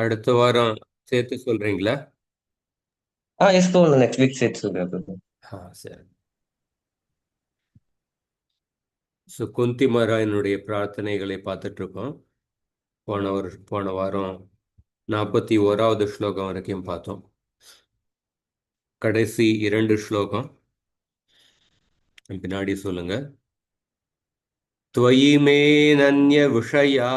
அடுத்த வாரம் சேர்த்து சொல்றீங்களா? S bro. நெக்ஸ்ட் வீக் சேர்த்து சொல்றேன் bro. சரி. ஸோ குந்தி மகாராணியினுடைய பிரார்த்தனைகளை பார்த்துட்டு இருக்கோம். போன வாரம் 41வது ஸ்லோகம் வரைக்கும் பார்த்தோம். கடைசி 2 ஸ்லோகம் பின்னாடி சொல்லுங்க. त्वयि मे नन्य विषया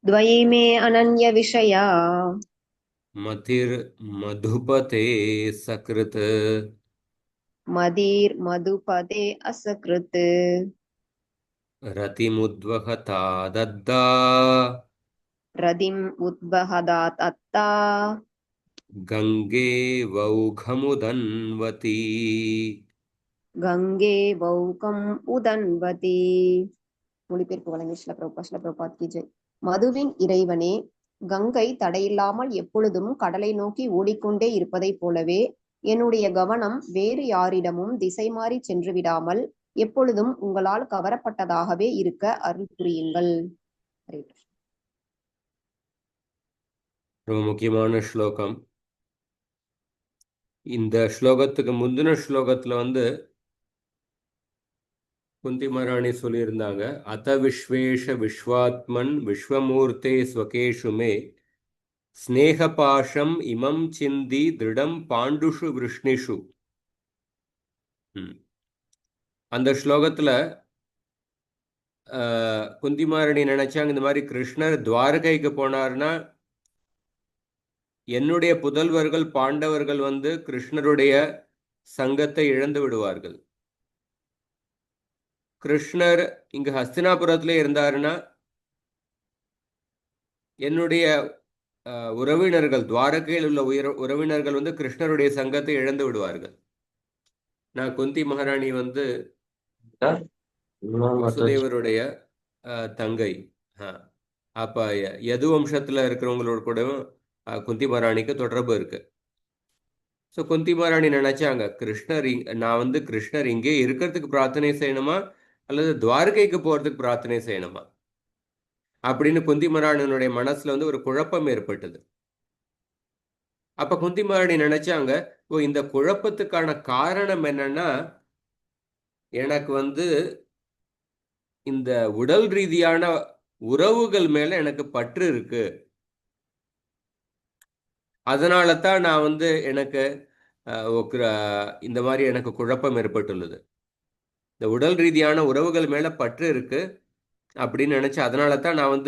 द्वयि मे अनन्यविषया मतिर्मधुपते सकृत् मदिर्मधुपदे असकृत् रतिमुद्वहता दद्दा रदिम् उद्वहदात् अत्ता गङ्गे वौघमुदन्वती. गंगे वौकम् उदन्वती. மொழிபெயர்ப்பு வழங்கிய ஸ்ரீல பிரபுபாத் கி ஜெய். மதுவின் இறைவனே, கங்கை தடையில்லாமல் எப்பொழுதும் கடலை நோக்கி ஓடிக்கொண்டே இருப்பதைப் போலவே என்னுடைய கவனம் வேறு யாரிடமும் திசை மாறி சென்று விடாமல் எப்பொழுதும் உங்களால் கவரப்பட்டதாகவே இருக்க அருள் புரியுங்கள். ஹரே கிருஷ்ணா. ரொம்ப முக்கியமான ஸ்லோகம். இந்த ஸ்லோகத்துக்கு முந்தின ஸ்லோகத்தில் குந்தி மகாராணி சொல்லியிருந்தாங்க, அத விஸ்வேஷ விஸ்வாத்மன் விஸ்வமூர்த்தே ஸ்வகேஷு மே ஸ்நேகபாஷம் இமம் சிந்தி திருடம் பாண்டுஷு விஷ்ணிஷு. அந்த ஸ்லோகத்தில் குந்தி மகாராணி நினைச்சாங்க, இந்த மாதிரி கிருஷ்ணர் துவாரகைக்கு போனார்னா என்னுடைய புதல்வர்கள் பாண்டவர்கள் கிருஷ்ணருடைய சங்கத்தை இழந்து விடுவார்கள். கிருஷ்ணர் இங்கு ஹஸ்தினாபுரத்துல இருந்தாருன்னா என்னுடைய உறவினர்கள், துவாரகையில் உள்ள உறவினர்கள் கிருஷ்ணருடைய சங்கத்தை இழந்து விடுவார்கள். நான் குந்தி மகாராணி வசுதேவருடைய தங்கை. அப்ப யது வம்சத்துல இருக்கிறவங்களோட கூடவும் குந்தி மகாராணிக்கு தொடர்பு இருக்கு. ஸோ குந்தி மகாராணி நினைச்சாங்க, நான் கிருஷ்ணர் இங்கே இருக்கிறதுக்கு பிரார்த்தனை செய்யணுமா அல்லது துவாரகைக்கு போறதுக்கு பிரார்த்தனை செய்யணுமா அப்படின்னு குந்தி மகாராணியினுடைய மனசுல ஒரு குழப்பம் ஏற்பட்டது. அப்ப குந்தி மகாராணி நினைச்சாங்க, இந்த குழப்பத்துக்கான காரணம் என்னன்னா, எனக்கு இந்த உடல் ரீதியான உறவுகள் மேல எனக்கு பற்று இருக்கு. அதனால தான் நான் எனக்கு இந்த மாதிரி எனக்கு குழப்பம் ஏற்பட்டுள்ளது. இந்த உடல் ரீதியான உறவுகள் மேல பற்று இருக்கு அப்படின்னு நினைச்சு, அதனால தான் நான்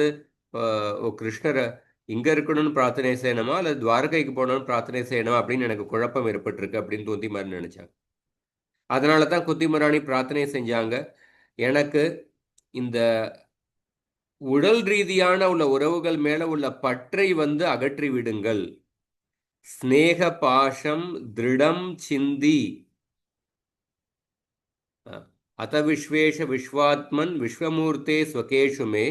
கிருஷ்ணரை இங்க இருக்கணும்னு பிரார்த்தனை செய்யணுமா அல்லது துவாரகைக்கு போகணும்னு பிரார்த்தனை செய்யணுமா அப்படின்னு எனக்கு குழப்பம் ஏற்பட்டிருக்கு அப்படின்னு குந்தி மகாராணி நினைச்சாங்க. அதனால தான் குந்தி மகாராணி பிரார்த்தனை செஞ்சாங்க, எனக்கு இந்த உடல் ரீதியான உள்ள உறவுகள் மேல உள்ள பற்றை அகற்றி விடுங்கள். ஸ்நேக பாஷம் திருடம் சிந்தி அத விஸ்வேஷ விஸ்வாத்மன் விஸ்வமூர்த்தே ஸ்வகேஷு மே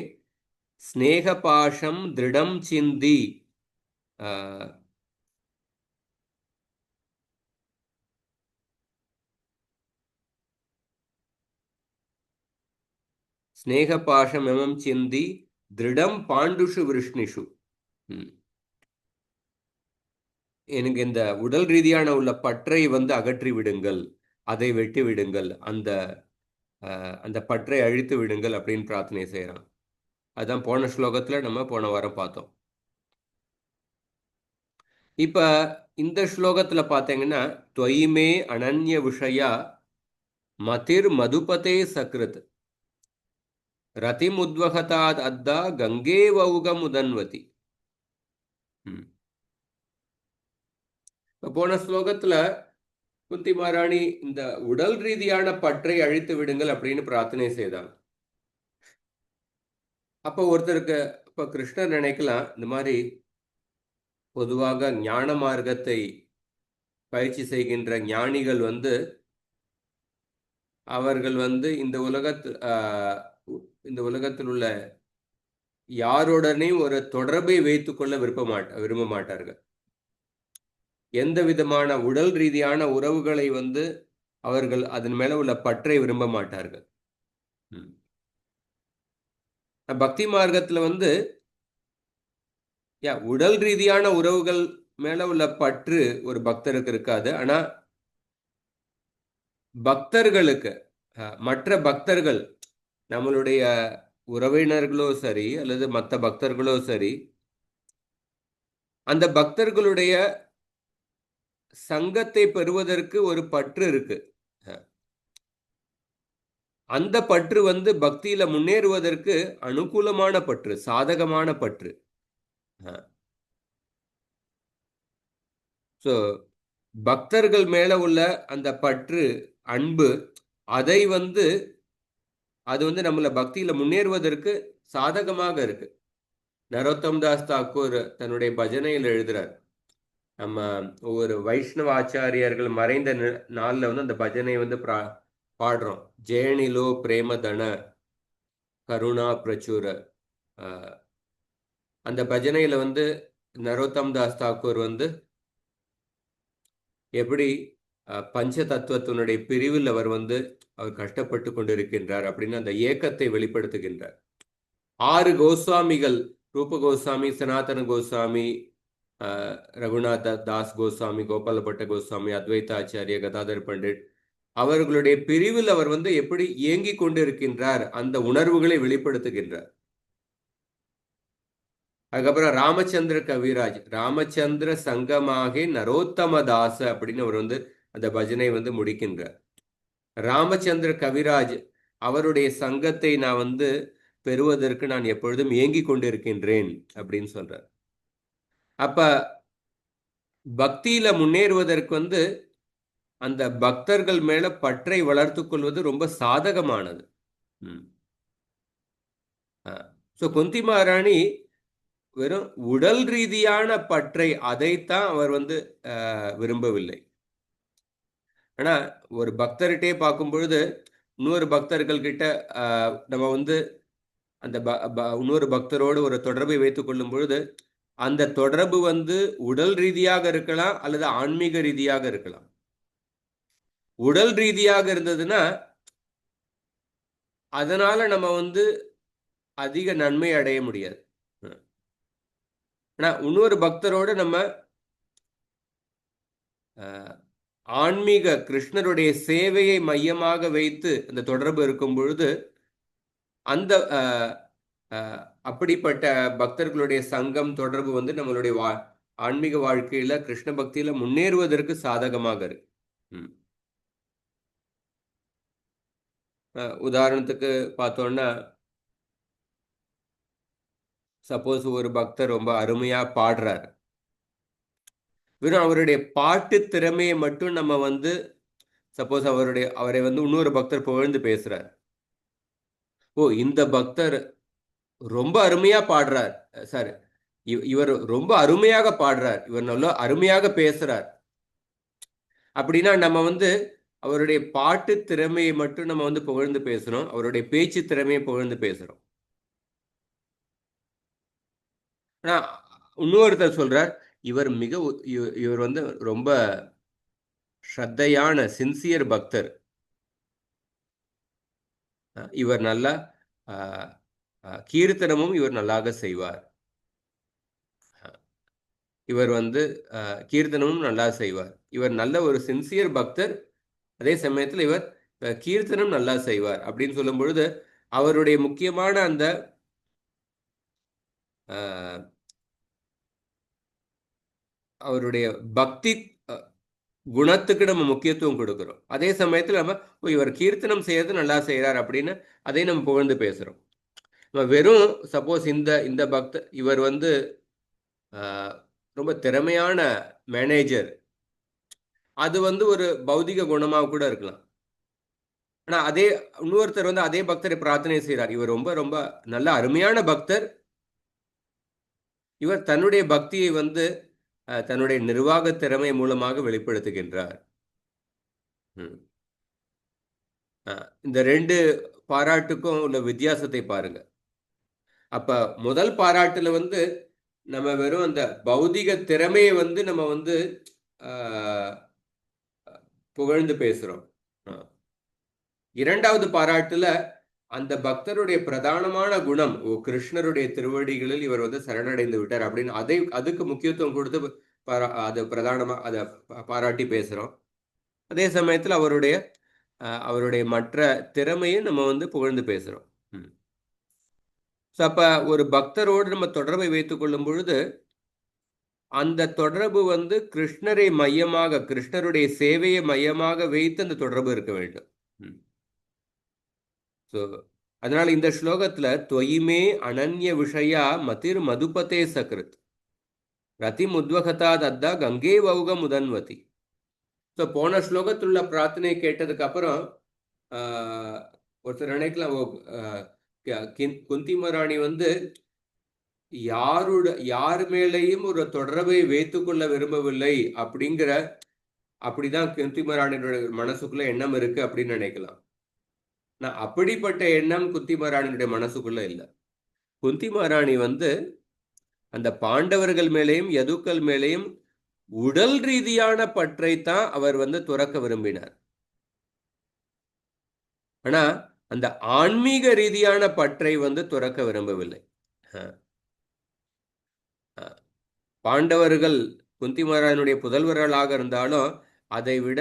ஸ்நேக பாஷம் திருடம் சிந்தி. ஸ்நேக பாஷம் எமம் சிந்தி திருடம் பாண்டுஷு விஷ்ணிஷு. எனக்கு இந்த உடல் ரீதியான உள்ள பற்றை அகற்றி விடுங்கள், அதை வெட்டி விடுங்கள், அந்த பற்றை அழித்து விடுங்கள் அப்படின்னு பிரார்த்தனை செய்யறான். அதான் போன ஸ்லோகத்துல நம்ம போன வாரம் பார்த்தோம். இப்ப இந்த ஸ்லோகத்துல பார்த்தீங்கன்னா, துவயிமே அனன்ய விஷயா மதிர் மதுபதே சக்ருத் ரதிமுத்வகதாத் அத்தா கங்கே வௌகம் உதன்வதி. போன ஸ்லோகத்துல குந்தி மகாராணி இந்த உடல் ரீதியான பற்றை அழித்து விடுங்கள் அப்படின்னு பிரார்த்தனை செய்தாங்க. அப்போ ஒருத்தருக்கு இப்ப கிருஷ்ணர் நினைக்கலாம், இந்த மாதிரி பொதுவாக ஞான மார்க்கத்தை பயிற்சி செய்கின்ற ஞானிகள் அவர்கள் இந்த உலகத்தில் உள்ள யாருடனையும் ஒரு தொடர்பை வைத்துக்கொள்ள விரும்ப மாட்டார்கள். எந்த விதமான உடல் ரீதியான உறவுகளை அவர்கள் அதன் மேல உள்ள பற்றை விரும்ப மாட்டார்கள். ம். பக்தி மார்க்கத்துல வந்து உடல் ரீதியான உறவுகள் மேல உள்ள பற்று ஒரு பக்தருக்கு இருக்காது. ஆனா பக்தர்களுக்கு மற்ற பக்தர்கள் நம்மளுடைய உறவினர்களோ சரி அல்லது மற்ற பக்தர்களோ சரி, அந்த பக்தர்களுடைய சங்கத்தை பெறுவதற்கு ஒரு பற்று இருக்கு. அந்த பற்று வந்து பக்தியில முன்னேறுவதற்கு அனுகூலமான பற்று, சாதகமான பற்று. ஸோ பக்தர்கள் மேல உள்ள அந்த பற்று, அன்பு, அதை வந்து அது வந்து நம்மள பக்தியில முன்னேறுவதற்கு சாதகமாக இருக்கு. நரோத்தம் தாஸ் தாக்கூர் தன்னுடைய பஜனையில் எழுதுறார். நம்ம ஒவ்வொரு வைஷ்ணவ ஆச்சாரியர்கள் மறைந்த நாள்ல வந்து அந்த பஜனை வந்து பாடுறோம். ஜெயனிலோ பிரேமதன கருணா பிரச்சுர. அந்த பஜனையில வந்து நரோத்தம் தாஸ் தாக்கூர் வந்து எப்படி பஞ்ச தத்துவத்தினுடைய பிரிவில் அவர் வந்து அவர் கஷ்டப்பட்டு கொண்டிருக்கின்றார் அப்படின்னு அந்த ஏக்கத்தை வெளிப்படுத்துகின்றார். 6 கோஸ்வாமிகள், ரூப கோஸ்வாமி, சனாதன கோஸ்வாமி, ரகுநாத தாஸ் கோஸ்வாமி, கோபாலபட்ட கோஸ்வாமி, அத்வைத ஆச்சாரிய, கதாதர் பண்டிட், அவர்களுடைய பிரிவில் அவர் வந்து எப்படி இயங்கிக் கொண்டிருக்கின்றார், அந்த உணர்வுகளை வெளிப்படுத்துகின்றார். அதுக்கப்புறம் ராமச்சந்திர கவிராஜ், ராமச்சந்திர சங்கமாக நரோத்தமதாச அப்படின்னு அவர் வந்து அந்த பஜனை வந்து முடிக்கின்றார். ராமச்சந்திர கவிராஜ் அவருடைய சங்கத்தை நான் வந்து பெறுவதற்கு நான் எப்பொழுதும் ஏங்கிக் கொண்டிருக்கின்றேன் அப்படின்னு சொல்றார். அப்ப பக்தியில முன்னேறுவதற்கு வந்து அந்த பக்தர்கள் மேல பற்றை வளர்த்து கொள்வது ரொம்ப சாதகமானது. குந்தி மகாராணி வெறும் உடல் ரீதியான பற்றை, அதைத்தான் அவர் வந்து விரும்பவில்லை. ஆனா ஒரு பக்தர்கிட்டே பார்க்கும் பொழுது இன்னொரு பக்தர்கள் கிட்ட நம்ம வந்து அந்த இன்னொரு பக்தரோடு ஒரு தொடர்பை வைத்துக் கொள்ளும் பொழுது அந்த தொடர்பு வந்து உடல் ரீதியாக இருக்கலாம் அல்லது ஆன்மீக ரீதியாக இருக்கலாம். உடல் ரீதியாக இருந்ததுன்னா அதனால நம்ம வந்து அதிக நன்மை அடைய முடியாது. ஆனா இன்னொரு பக்தரோடு நம்ம ஆன்மீக கிருஷ்ணருடைய சேவையை மையமாக வைத்து அந்த தொடர்பு இருக்கும் பொழுது அந்த அப்படிப்பட்ட பக்தர்களுடைய சங்கம், தொடர்பு வந்து நம்மளுடைய ஆன்மீக வாழ்க்கையில கிருஷ்ண பக்தியில முன்னேறுவதற்கு சாதகமாக இருக்கு. உதாரணத்துக்கு பார்த்தோம்னா, சப்போஸ் ஒரு பக்தர் ரொம்ப அருமையா பாடுறார். வெறும் அவருடைய பாட்டு திறமையை மட்டும் நம்ம வந்து சப்போஸ் அவரை வந்து இன்னொரு பக்தர் புகழ்ந்து பேசுறார். ஓ, இந்த பக்தர் ரொம்ப அருமையா பாடுறார் சார், இவர் ரொம்ப அருமையாக பாடுறார், இவர் நல்லா அருமையாக பேசுறார் அப்படின்னா நம்ம வந்து அவருடைய பாட்டு திறமையை மட்டும் நம்ம வந்து புகழ்ந்து பேசுறோம், அவருடைய பேச்சு திறமையை புகழ்ந்து பேசுறோம். ஆனா இன்னொருத்தர் சொல்றார், இவர் வந்து ரொம்ப ஸ்ரத்தையான சின்சியர் பக்தர், இவர் நல்லா கீர்த்தனமும் இவர் நல்லாக செய்வார், இவர் வந்து கீர்த்தனமும் நல்லா செய்வார், இவர் நல்ல ஒரு சின்சியர் பக்தர், அதே சமயத்தில் இவர் கீர்த்தனம் நல்லா செய்வார் அப்படின்னு சொல்லும் பொழுது அவருடைய முக்கியமான அந்த அவருடைய பக்தி குணத்துக்கு நம்ம முக்கியத்துவம் கொடுக்கிறோம். அதே சமயத்தில் நம்ம இவர் கீர்த்தனம் செய்யறது நல்லா செய்கிறார் அப்படின்னு அதை நம்ம புகழ்ந்து பேசுகிறோம். நம்ம வெறும் சப்போஸ் இந்த பக்தர் இவர் வந்து ரொம்ப திறமையான மேனேஜர், அது வந்து ஒரு பௌதிக குணமாக கூட இருக்கலாம். ஆனால் அதே இன்னொருத்தர் வந்து அதே பக்தரை பிரார்த்தனை செய்கிறார், இவர் ரொம்ப ரொம்ப நல்ல அருமையான பக்தர், இவர் தன்னுடைய பக்தியை வந்து தன்னுடைய நிர்வாக திறமை மூலமாக வெளிப்படுத்துகின்றார். இந்த 2 பாராட்டுக்கும் உள்ள வித்தியாசத்தை பாருங்க. அப்ப முதல் பாராட்டுல வந்து நம்ம வெறும் அந்த பௌதிக திறமையை வந்து நம்ம வந்து புகழ்ந்து பேசுறோம். இரண்டாவது பாராட்டுல அந்த பக்தருடைய பிரதானமான குணம் கிருஷ்ணருடைய திருவடிகளில் இவர் வந்து சரணடைந்து விட்டார் அப்படின்னு அதுக்கு முக்கியத்துவம் கொடுத்து அது பிரதானமா அதை பாராட்டி பேசுறோம். அதே சமயத்துல அவருடைய மற்ற திறமையும் நம்ம வந்து புகழ்ந்து பேசுறோம். அப்ப ஒரு பக்தரோடு நம்ம தொடர்பை வைத்துக் கொள்ளும் பொழுது அந்த தொடர்பு வந்து கிருஷ்ணரை மையமாக, கிருஷ்ணருடைய சேவையை மையமாக வைத்து அந்த தொடர்பு இருக்க வேண்டும். ஸோ அதனால இந்த ஸ்லோகத்துல துவயிமே அனன்ய விஷயா மதிர் மதுபதே சக்ருத் ரதி முத்வகதா தத்தா கங்கே வௌக முதன்வதி. ஸோ போன ஸ்லோகத்துள்ள பிரார்த்தனை கேட்டதுக்கு அப்புறம் ஒருத்தர் நினைக்கலாம், குந்தி மகாராணி வந்து யார் மேலேயும் ஒரு தொடர்பை வைத்துக் கொள்ள விரும்பவில்லை அப்படிதான் குந்தி மகாராணியோட மனசுக்குள்ள எண்ணம் இருக்கு அப்படின்னு நினைக்கலாம். நான் அப்படிப்பட்ட எண்ணம் குந்தி மகாராணியுடைய மனசுக்குள்ள இல்லை. குந்தி மகாராணி வந்து அந்த பாண்டவர்கள் மேலேயும் யதுக்கள் மேலேயும் உடல் ரீதியான பற்றை தான் அவர் வந்து துறக்க விரும்பினார். ஆனா அந்த ஆன்மீக ரீதியான பற்றை வந்து துறக்க விரும்பவில்லை. பாண்டவர்கள் குந்தி மகாராஜனுடைய புதல்வர்களாக இருந்தாலும் அதை விட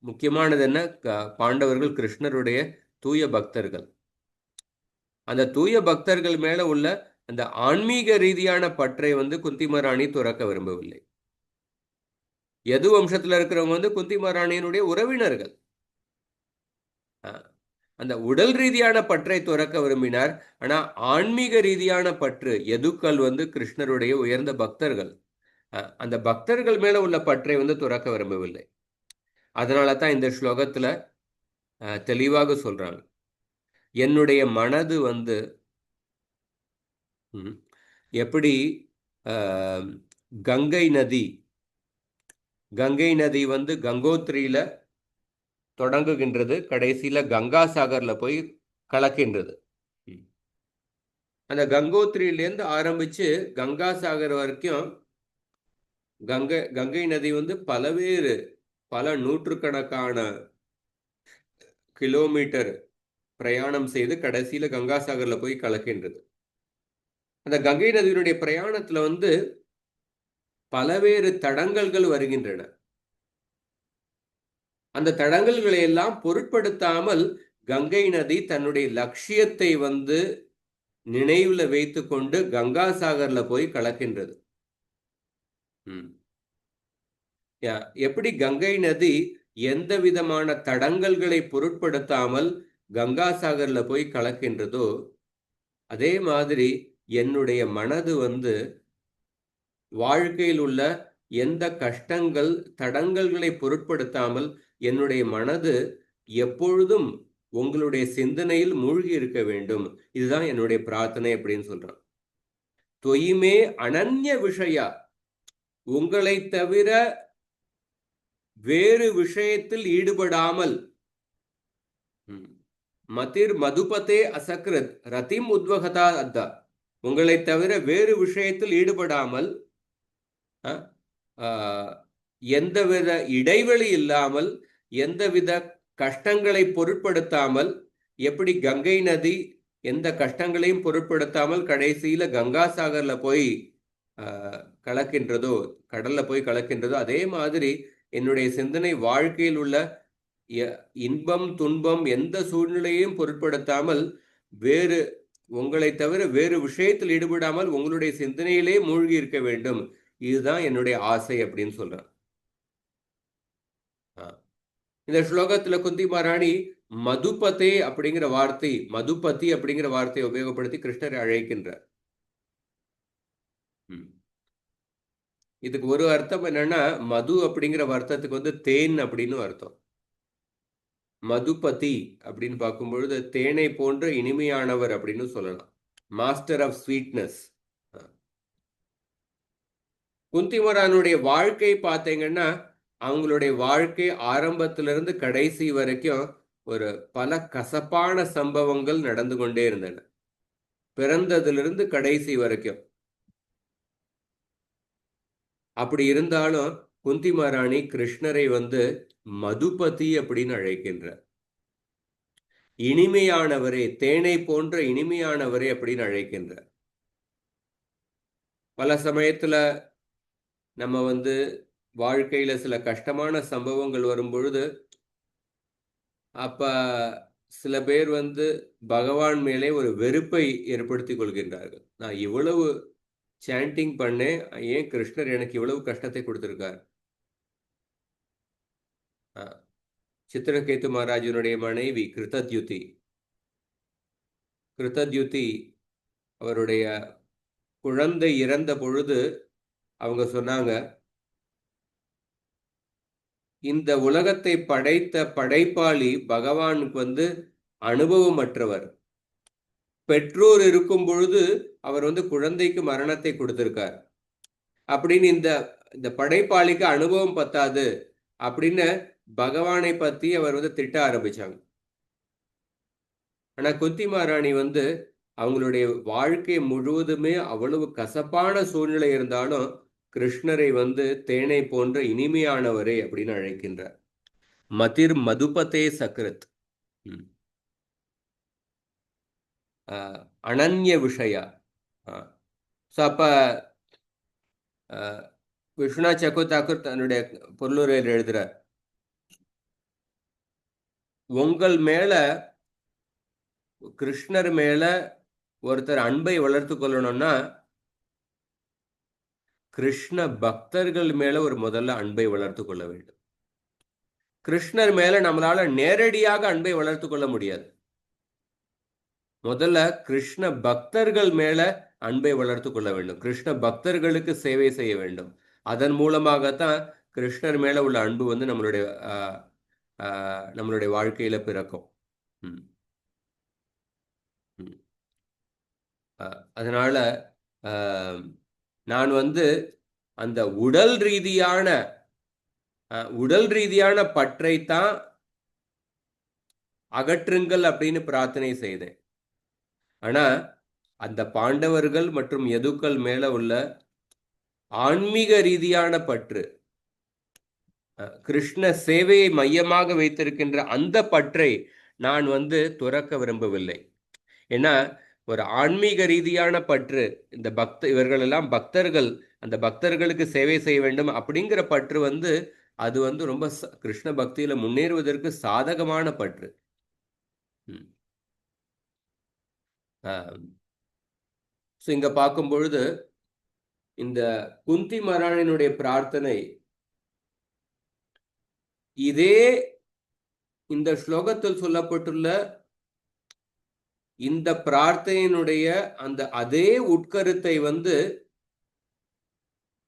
முக்கியமானது என்ன, பாண்டவர்கள் கிருஷ்ணருடைய தூய பக்தர்கள். அந்த தூய பக்தர்கள் மேல உள்ள அந்த ஆன்மீக ரீதியான பற்றை வந்து குந்தி மகாராணி துறக்க விரும்பவில்லை. யது வம்சத்துல இருக்கிறவங்க வந்து குந்தி மகாராணியினுடைய உறவினர்கள். அந்த உடல் ரீதியான பற்றை துறக்க விரும்பினார். ஆனா ஆன்மீக ரீதியான பற்று, யதுக்கள் வந்து கிருஷ்ணருடைய உயர்ந்த பக்தர்கள், அந்த பக்தர்கள் மேல உள்ள பற்றை வந்து துறக்க விரும்பவில்லை. அதனால தான் இந்த ஸ்லோகத்துல தெளிவாக சொல்றாங்க, என்னுடைய மனது வந்து எப்படி கங்கை நதி வந்து கங்கோத்ரியில தொடங்குகின்றது, கடைசியில கங்கா சாகர்ல போய் கலக்கின்றது. அந்த கங்கோத்ரியிலேருந்து ஆரம்பிச்சு கங்கா சாகர் வரைக்கும் கங்கை நதி வந்து பல நூற்றுக்கணக்கான கிலோமீட்டர் பிரயாணம் செய்து கடைசியில கங்கா சாகர்ல போய் கலக்கின்றது. அந்த கங்கை நதியினுடைய பிரயாணத்துல வந்து பலவேறு தடங்கல்கள் வருகின்றன. அந்த தடங்கல்களை எல்லாம் பொருட்படுத்தாமல் கங்கை நதி தன்னுடைய லட்சியத்தை வந்து நினைவுல வைத்து கொண்டு கங்கா சாகர்ல போய் கலக்கின்றது. எப்படி கங்கை நதி எந்த விதமான தடங்கல்களை பொருட்படுத்தாமல் கங்கா சாகர்ல போய் கலக்கின்றதோ, அதே மாதிரி என்னுடைய மனது வந்து வாழ்க்கையில் உள்ள எந்த கஷ்டங்கள் தடங்கல்களை பொருட்படுத்தாமல் என்னுடைய மனது எப்பொழுதும் உங்களுடைய சிந்தனையில் மூழ்கி இருக்க வேண்டும். இதுதான் என்னுடைய பிரார்த்தனை அப்படின்னு சொல்றான். தொய்மே அனன்ய விஷயா, உங்களை தவிர வேறு விஷயத்தில் ஈடுபடாமல், மதிர் மதுபதே அசக்ரத் ரதிம் உத்வகதா அத்தா, உங்களை தவிர வேறு விஷயத்தில் ஈடுபடாமல், எந்தவித இடைவெளி இல்லாமல், எந்தவித கஷ்டங்களை பொருட்படுத்தாமல், எப்படி கங்கை நதி எந்த கஷ்டங்களையும் பொருட்படுத்தாமல் கடைசியில கங்கா சாகர்ல போய் கலக்கின்றதோ, கடல்ல போய் கலக்கின்றதோ, அதே மாதிரி என்னுடைய சிந்தனை வாழ்க்கையில் உள்ள இன்பம் துன்பம் எந்த சூழ்நிலையையும் பொருட்படுத்தாமல் உங்களை தவிர வேறு விஷயத்தில் ஈடுபடாமல் உங்களுடைய சிந்தனையிலே மூழ்கி இருக்க வேண்டும். இதுதான் என்னுடைய ஆசை அப்படின்னு சொல்றான். இந்த ஸ்லோகத்துல குந்தி மகாராணி மதுபதி அப்படிங்கிற வார்த்தையை உபயோகப்படுத்தி கிருஷ்ணரை அழைக்கின்றார். இதுக்கு ஒரு அர்த்தம் என்னன்னா, மது அப்படிங்கிற அர்த்தத்துக்கு வந்து தேன் அப்படின்னு அர்த்தம். மதுபதி அப்படின்னு பார்க்கும்பொழுது தேனை போன்ற இனிமையானவர் அப்படின்னு சொல்லலாம். Master of sweetness. குந்தி மகாராணியுடைய வாழ்க்கை பார்த்தீங்கன்னா, அவங்களுடைய வாழ்க்கை ஆரம்பத்திலிருந்து கடைசி வரைக்கும் பல கசப்பான சம்பவங்கள் நடந்து கொண்டே இருந்தன, பிறந்ததிலிருந்து கடைசி வரைக்கும். அப்படி இருந்தாலும் குந்தி மகாராணி கிருஷ்ணரை வந்து மதுபதி அப்படின்னு அழைக்கின்றார். இனிமையானவரே, தேனை போன்ற இனிமையானவரே அப்படின்னு அழைக்கின்றார். பல சமயத்துல நம்ம வாழ்க்கையில சில கஷ்டமான சம்பவங்கள் வரும் பொழுது, அப்ப சில பேர் பகவான் மேலே ஒரு வெறுப்பை ஏற்படுத்திக் கொள்கின்றார்கள். நான் இவ்வளவு சாண்டிங் பண்ணேன், ஏன் கிருஷ்ணர் எனக்கு இவ்வளவு கஷ்டத்தை கொடுத்திருக்கார்? சித்திரகேத்து மகாராஜனுடைய மனைவி கிருத்தத்யுதி அவருடைய குழந்தை இறந்த பொழுது அவங்க சொன்னாங்க, இந்த உலகத்தை படைத்த படைப்பாளி பகவானுக்கு அனுபவமற்றவர். பெற்றோர் இருக்கும் பொழுது அவர் குழந்தைக்கு மரணத்தை கொடுத்திருக்கார் அப்படின்னு இந்த படைப்பாளிக்கு அனுபவம் பத்தாது அப்படின்னு பகவானை பத்தி அவர் திட்ட ஆரம்பிச்சாங்க. ஆனா குந்தி மகாராணி அவங்களுடைய வாழ்க்கை முழுவதுமே அவ்வளவு கசப்பான சூழ்நிலை இருந்தாலும் கிருஷ்ணரை தேனை போன்ற இனிமையானவரே அப்படின்னு அழைக்கின்றார். மதிர் மதுபதே சக்ரத், அனன்ய விஷயா. அப்ப விஸ்வநாத் சக்கர தாக்கூர் தன்னுடைய பொருளுரையில் எழுதுறார், உங்கள் மேல கிருஷ்ணர் மேல ஒருத்தர் அன்பை வளர்த்து கொள்ளணும்னா கிருஷ்ண பக்தர்கள் மேல முதல்ல அன்பை வளர்த்து கொள்ள வேண்டும். கிருஷ்ணர் மேல நம்மளால நேரடியாக அன்பை வளர்த்து கொள்ள முடியாது. முதல்ல கிருஷ்ண பக்தர்கள் மேல அன்பை வளர்த்து கொள்ள வேண்டும். கிருஷ்ண பக்தர்களுக்கு சேவை செய்ய வேண்டும். அதன் மூலமாகத்தான் கிருஷ்ணர் மேல உள்ள அன்பு நம்மளுடைய வாழ்க்கையில பிறக்கும். அதனால நான் அந்த உடல் ரீதியான பற்றைத்தான் அகற்றுங்கள் அப்படின்னு பிரார்த்தனை செய்தேன். ஆனா அந்த பாண்டவர்கள் மற்றும் யதுக்கள் மேல உள்ள ஆன்மீக ரீதியான பற்று, கிருஷ்ண சேவையை மையமாக வைத்திருக்கின்ற அந்த பற்றை நான் துறக்க விரும்பவில்லை. ஏன்னா ஒரு ஆன்மீக ரீதியான பற்று, இந்த இவர்கள் எல்லாம் பக்தர்கள், அந்த பக்தர்களுக்கு சேவை செய்ய வேண்டும் அப்படிங்கிற பற்று அது ரொம்ப கிருஷ்ண பக்தியில முன்னேறுவதற்கு சாதகமான பற்று. இங்க பார்க்கும் பொழுது இந்த குந்தி மகாராணியினுடைய பிரார்த்தனை இதே இந்த ஸ்லோகத்தில் சொல்லப்பட்டுள்ள இந்த பிரார்த்தனையினுடைய அதே உட்கருத்தை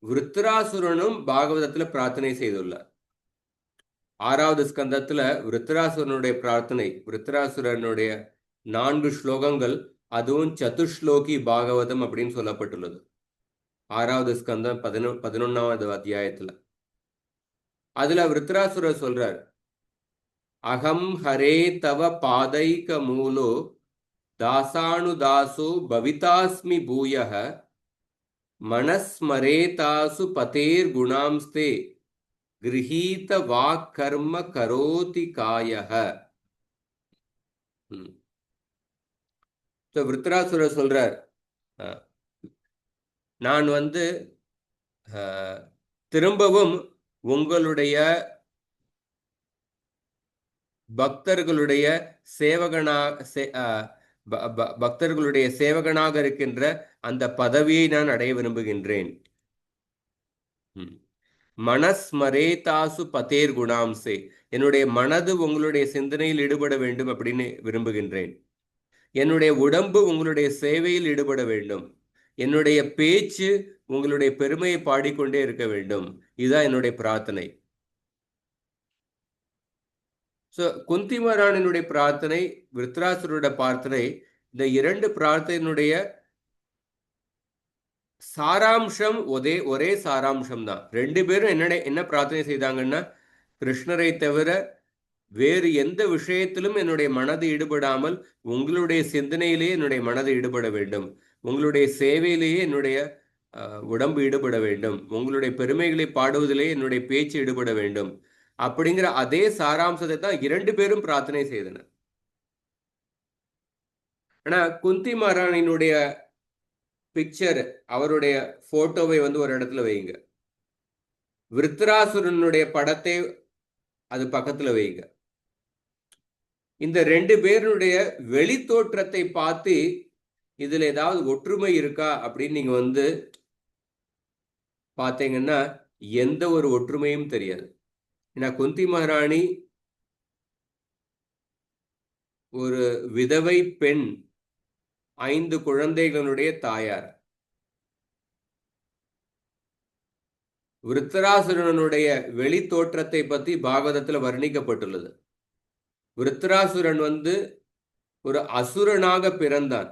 விருத்ராசுரனும் பாகவதத்துல பிரார்த்தனை செய்துள்ளார். 6வது ஸ்கந்தத்துல விருத்ராசுரனுடைய பிரார்த்தனை, விருத்ராசுரனுடைய 4 ஸ்லோகங்கள், அதுவும் சதுஷ்லோகி பாகவதம் அப்படின்னு சொல்லப்பட்டுள்ளது. 6வது ஸ்கந்தம் 11வது அத்தியாயத்துல. அதுல விருத்ராசுரர் சொல்றார், அகம் ஹரே தவ பாதைக மூலோ தாசானுதாசோ பவிதாஸ்மி பூயஹ மனஸ்மரேதாசு பதேர் குணாம்ஸ்தே கிரஹீத வாக்கர்ம கரோதி காயஹ. விருத்ராசுரர் சொல்றார், நான் திரும்பவும் உங்களுடைய பக்தர்களுடைய சேவகனாக இருக்கின்ற அந்த பதவியை நான் அடைய விரும்புகின்றேன். மனஸ்மரேதாசு பதேர் குணாம்சே, என்னுடைய மனது உங்களுடைய சிந்தனையில் ஈடுபட வேண்டும் அப்படின்னு விரும்புகின்றேன். என்னுடைய உடம்பு உங்களுடைய சேவையில் ஈடுபட வேண்டும். என்னுடைய பேச்சு உங்களுடைய பெருமையை பாடிக்கொண்டே இருக்க வேண்டும். இதுதான் என்னுடைய பிரார்த்தனை. குந்தி மகாராணியினுடைய பிரார்த்தனை, விருத்ராசுரனுடைய பிரார்த்தனை, இந்த 2 பிரார்த்தனையினுடைய சாராம்சம் ஒரே சாராம்சம் தான். 2 பேரும் என்ன பிரார்த்தனை செய்தாங்கன்னா, கிருஷ்ணரை தவிர வேறு எந்த விஷயத்திலும் என்னுடைய மனது ஈடுபடாமல் உங்களுடைய சிந்தனையிலேயே என்னுடைய மனது ஈடுபட வேண்டும். உங்களுடைய சேவையிலேயே என்னுடைய உடம்பு ஈடுபட வேண்டும். உங்களுடைய பெருமைகளை பாடுவதிலேயே என்னுடைய பேச்சு ஈடுபட வேண்டும். அப்படிங்கிற அதே சாராம்சத்தை தான் 2 பேரும் பிரார்த்தனை செய்தனர். ஆனா குந்தி மகாராணியினுடைய பிக்சர், அவருடைய போட்டோவை வந்து ஒரு இடத்துல வைங்க. விருத்ராசுரனுடைய படத்தை அது பக்கத்துல வைங்க. இந்த 2 பேருடைய வெளி தோற்றத்தை பார்த்து இதுல ஏதாவது ஒற்றுமை இருக்கா அப்படின்னு நீங்க வந்து பார்த்தீங்கன்னா எந்த ஒரு ஒற்றுமையும் தெரியாது. ஏன்னா குந்தி மகாராணி ஒரு விதவை பெண், 5 குழந்தைகளுடைய தாயார். விருத்தராசுரனுடைய வெளி தோற்றத்தை பற்றி பாகவதத்தில் வர்ணிக்கப்பட்டுள்ளது. விருத்தராசுரன் வந்து ஒரு அசுரனாக பிறந்தான்.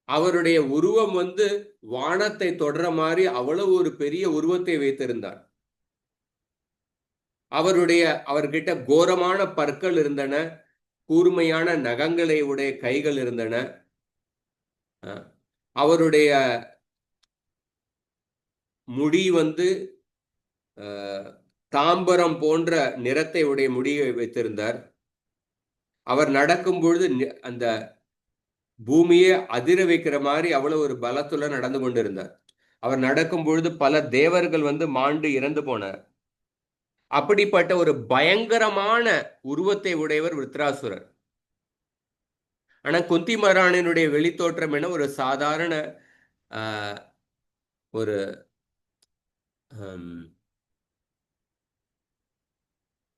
அவருடைய உருவம் வந்து வானத்தை தொடர மாதிரி அவ்வளவு ஒரு பெரிய உருவத்தை வைத்திருந்தார். அவர்கிட்ட கோரமான பற்கள் இருந்தன, கூர்மையான நகங்களை உடைய கைகள் இருந்தன. அவருடைய முடி வந்து தாம்பரம் போன்ற நிறத்தை உடைய முடியை வைத்திருந்தார். அவர் நடக்கும் பொழுது அந்த பூமியை அதிர வைக்கிற மாதிரி அவ்வளவு ஒரு பலத்துடன் நடந்து கொண்டிருந்தார். அவர் நடக்கும் பொழுது பல தேவர்கள் வந்து மாண்டு இறந்து போனார். அப்படிப்பட்ட ஒரு பயங்கரமான உருவத்தை உடையவர் விருத்ராசுரர். ஆனா குந்தி மகாராணியினுடைய வெளித்தோற்றம் என ஒரு சாதாரண ஒரு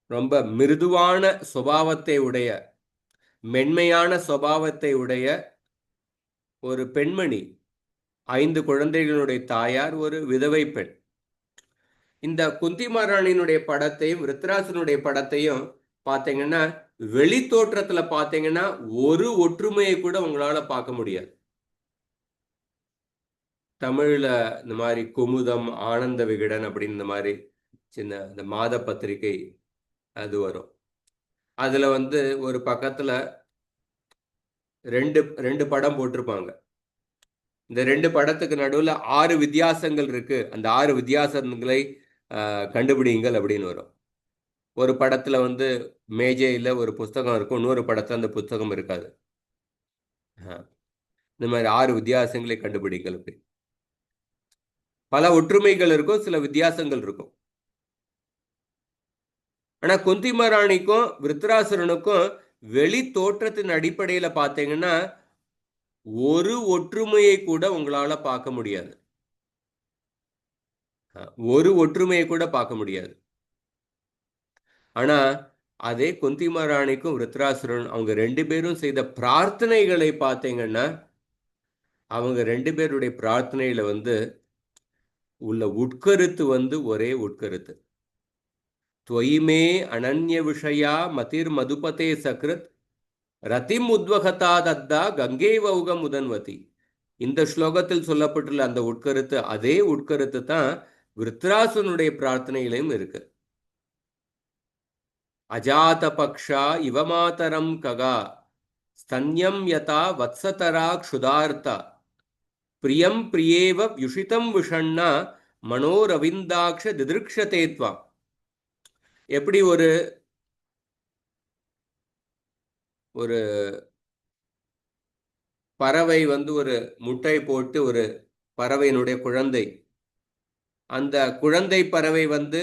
ரொம்ப மிருதுவான சுபாவத்தை உடைய, மென்மையான சுபாவத்தை உடைய ஒரு பெண்மணி, 5 குழந்தைகளுடைய தாயார், ஒரு விதவை பெண். இந்த குந்தி மகாராணியினுடைய படத்தையும் விருத்ராசுரனுடைய படத்தையும் பார்த்தீங்கன்னா வெளி தோற்றத்துல பார்த்தீங்கன்னா ஒரு ஒற்றுமையை கூட உங்களால பார்க்க முடியாது. தமிழ்ல இந்த மாதிரி குமுதம், ஆனந்த விகடன் அப்படின்னு இந்த மாதிரி சின்ன இந்த மாத பத்திரிகை அது வரும். அதுல வந்து ஒரு பக்கத்துல ரெண்டு படம் போட்டிருப்பாங்க. இந்த 2 படத்துக்கு நடுவில் 6 வித்தியாசங்கள் இருக்கு, அந்த 6 வித்தியாசங்களை கண்டுபிடிங்கள் அப்படின்னு வரும். ஒரு படத்துல வந்து மேஜையில் ஒரு புஸ்தகம் இருக்கும், இன்னொரு படத்துல அந்த புத்தகம் இருக்காது. இந்த மாதிரி 6 வித்தியாசங்களை கண்டுபிடிங்கள். அப்படி பல ஒற்றுமைகள் இருக்கும், சில வித்தியாசங்கள் இருக்கும். ஆனா குந்தி மகாராணிக்கும் விருத்ராசுரனுக்கும் வெளி தோற்றத்தின் அடிப்படையில பார்த்தீங்கன்னா ஒரு ஒற்றுமையை கூட உங்களால பார்க்க முடியாது. ஒரு ஒற்றுமையை கூட பார்க்க முடியாது. ஆனா அதே குந்தி மகாராணிக்கும் விருத்ராசுரன் அவங்க 2 பேரும் செய்த பிரார்த்தனைகளை பார்த்தீங்கன்னா அவங்க 2 பேருடைய பிரார்த்தனையில வந்து உள்ள உட்கருத்து வந்து ஒரே உட்கருத்து. துவயிமே அனன்ய விஷயா மதிர் மதுபதே சக்ருத் ரத்திம் உத்வகதா தத்தா கங்கை வௌகம் முதன்வதி. இந்த ஸ்லோகத்தில் சொல்லப்பட்டுள்ள அந்த உட்கருத்து அதே உட்கருத்து தான் விருத்ராசுரனுடைய பிரார்த்தனையிலும் இருக்கு. அஜாத பக்ஷா இவமாதரம் ககா ஸ்தன்யம் யதா வத்சதரா க்ஷுதார்த்தா பிரியம் பிரியேவ யுஷிதம் விஷண்ணா மனோரவிந்தாக்ஷ திதிருக்ஷதேத்வா. எப்படி ஒரு ஒரு பறவை வந்து ஒரு முட்டை போட்டு ஒரு பறவையினுடைய குழந்தை, அந்த குழந்தை பறவை வந்து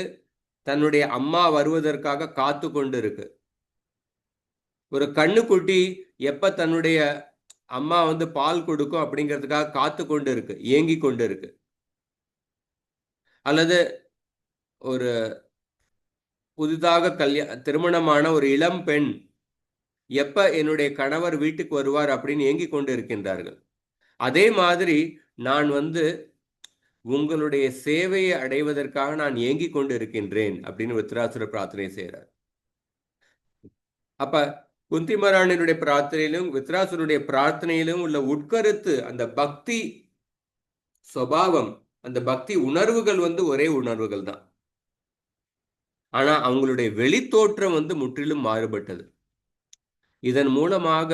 தன்னுடைய அம்மா வருவதற்காக காத்து கொண்டு இருக்கு. ஒரு கண்ணுக்குட்டி எப்ப தன்னுடைய அம்மா வந்து பால் கொடுக்கும் அப்படிங்கிறதுக்காக காத்து கொண்டு இருக்கு, ஏங்கி கொண்டு இருக்கு. அல்லது ஒரு புதிதாக திருமணமான ஒரு இளம் பெண் எப்ப என்னுடைய கணவர் வீட்டுக்கு வருவார் அப்படின்னு ஏங்கி கொண்டு இருக்கின்றார்கள். அதே மாதிரி நான் வந்து உங்களுடைய சேவையை அடைவதற்காக நான் ஏங்கி கொண்டு இருக்கின்றேன் அப்படின்னு விருத்ராசுரர் பிரார்த்தனை செய்கிறார். அப்ப குந்தி மகாராணியினுடைய பிரார்த்தனையிலும் விருத்ராசுரனுடைய பிரார்த்தனையிலும் உள்ள உட்கருத்து, அந்த பக்தி சுபாவம், அந்த பக்தி உணர்வுகள் வந்து ஒரே உணர்வுகள் தான். ஆனா அவங்களுடைய வெளித்தோற்றம் வந்து முற்றிலும் மாறுபட்டது. இதன் மூலமாக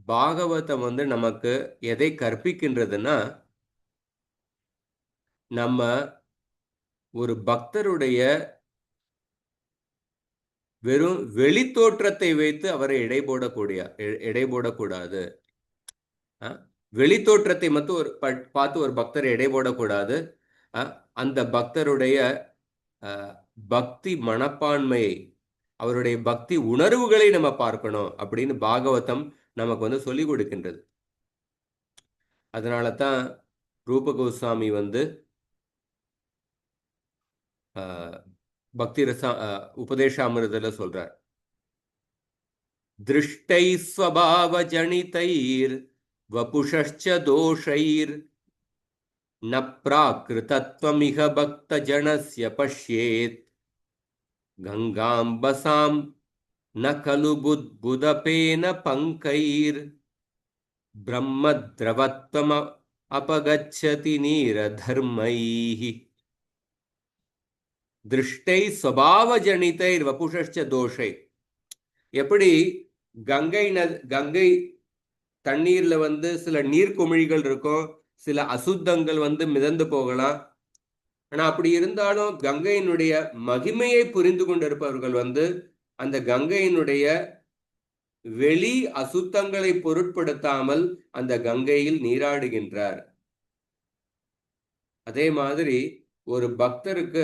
பாகவதம் வந்து நமக்கு எதை கற்பிக்கின்றதுன்னா, நம்ம ஒரு பக்தருடைய வெறும் வெளி தோற்றத்தை வைத்து அவரை எடை போடக்கூடாது. வெளி தோற்றத்தை மட்டும் பார்த்து ஒரு பக்தரை எடை போடக்கூடாது. அந்த பக்தருடைய பக்தி மனப்பான்மையை, அவருடைய பக்தி உணர்வுகளை நம்ம பார்க்கணும் அப்படின்னு பாகவதம் நமக்கு வந்து சொல்லிக் கொடுக்கின்றது. அதனால தான் ரூப கோஸ்வாமி வந்து பக்தி ரசா உபதேசாமிர்தல சொல்றார், திருஷ்டை ஸ்வபாவ ஜனிதைர் வபுஷச்ச தோஷைர் ந பிராகிருதத்வமிக பக்த ஜனஸ்ய பஷ்யேத் கங்காம்பசாம் ந கலு புத்புதபேன பங்கைர் பிரம்மத்ரவத்வம் அபகச்சதி நீரதர்மைஹி திருஷ்டை ஸ்வபாவ ஜனிதைர் வபுஷச்ச தோஷை. எப்படி கங்கை தண்ணீர்ல வந்து சில நீர்க்குமிழிகள் இருக்கும், சில அசுத்தங்கள் வந்து மிதந்து போகலாம். ஆனா அப்படி இருந்தாலும் கங்கையினுடைய மகிமையை புரிந்து கொண்டிருப்பவர்கள் வந்து அந்த கங்கையினுடைய வெளி அசுத்தங்களை பொருட்படுத்தாமல் அந்த கங்கையில் நீராடுகின்றார். அதே மாதிரி ஒரு பக்தருக்கு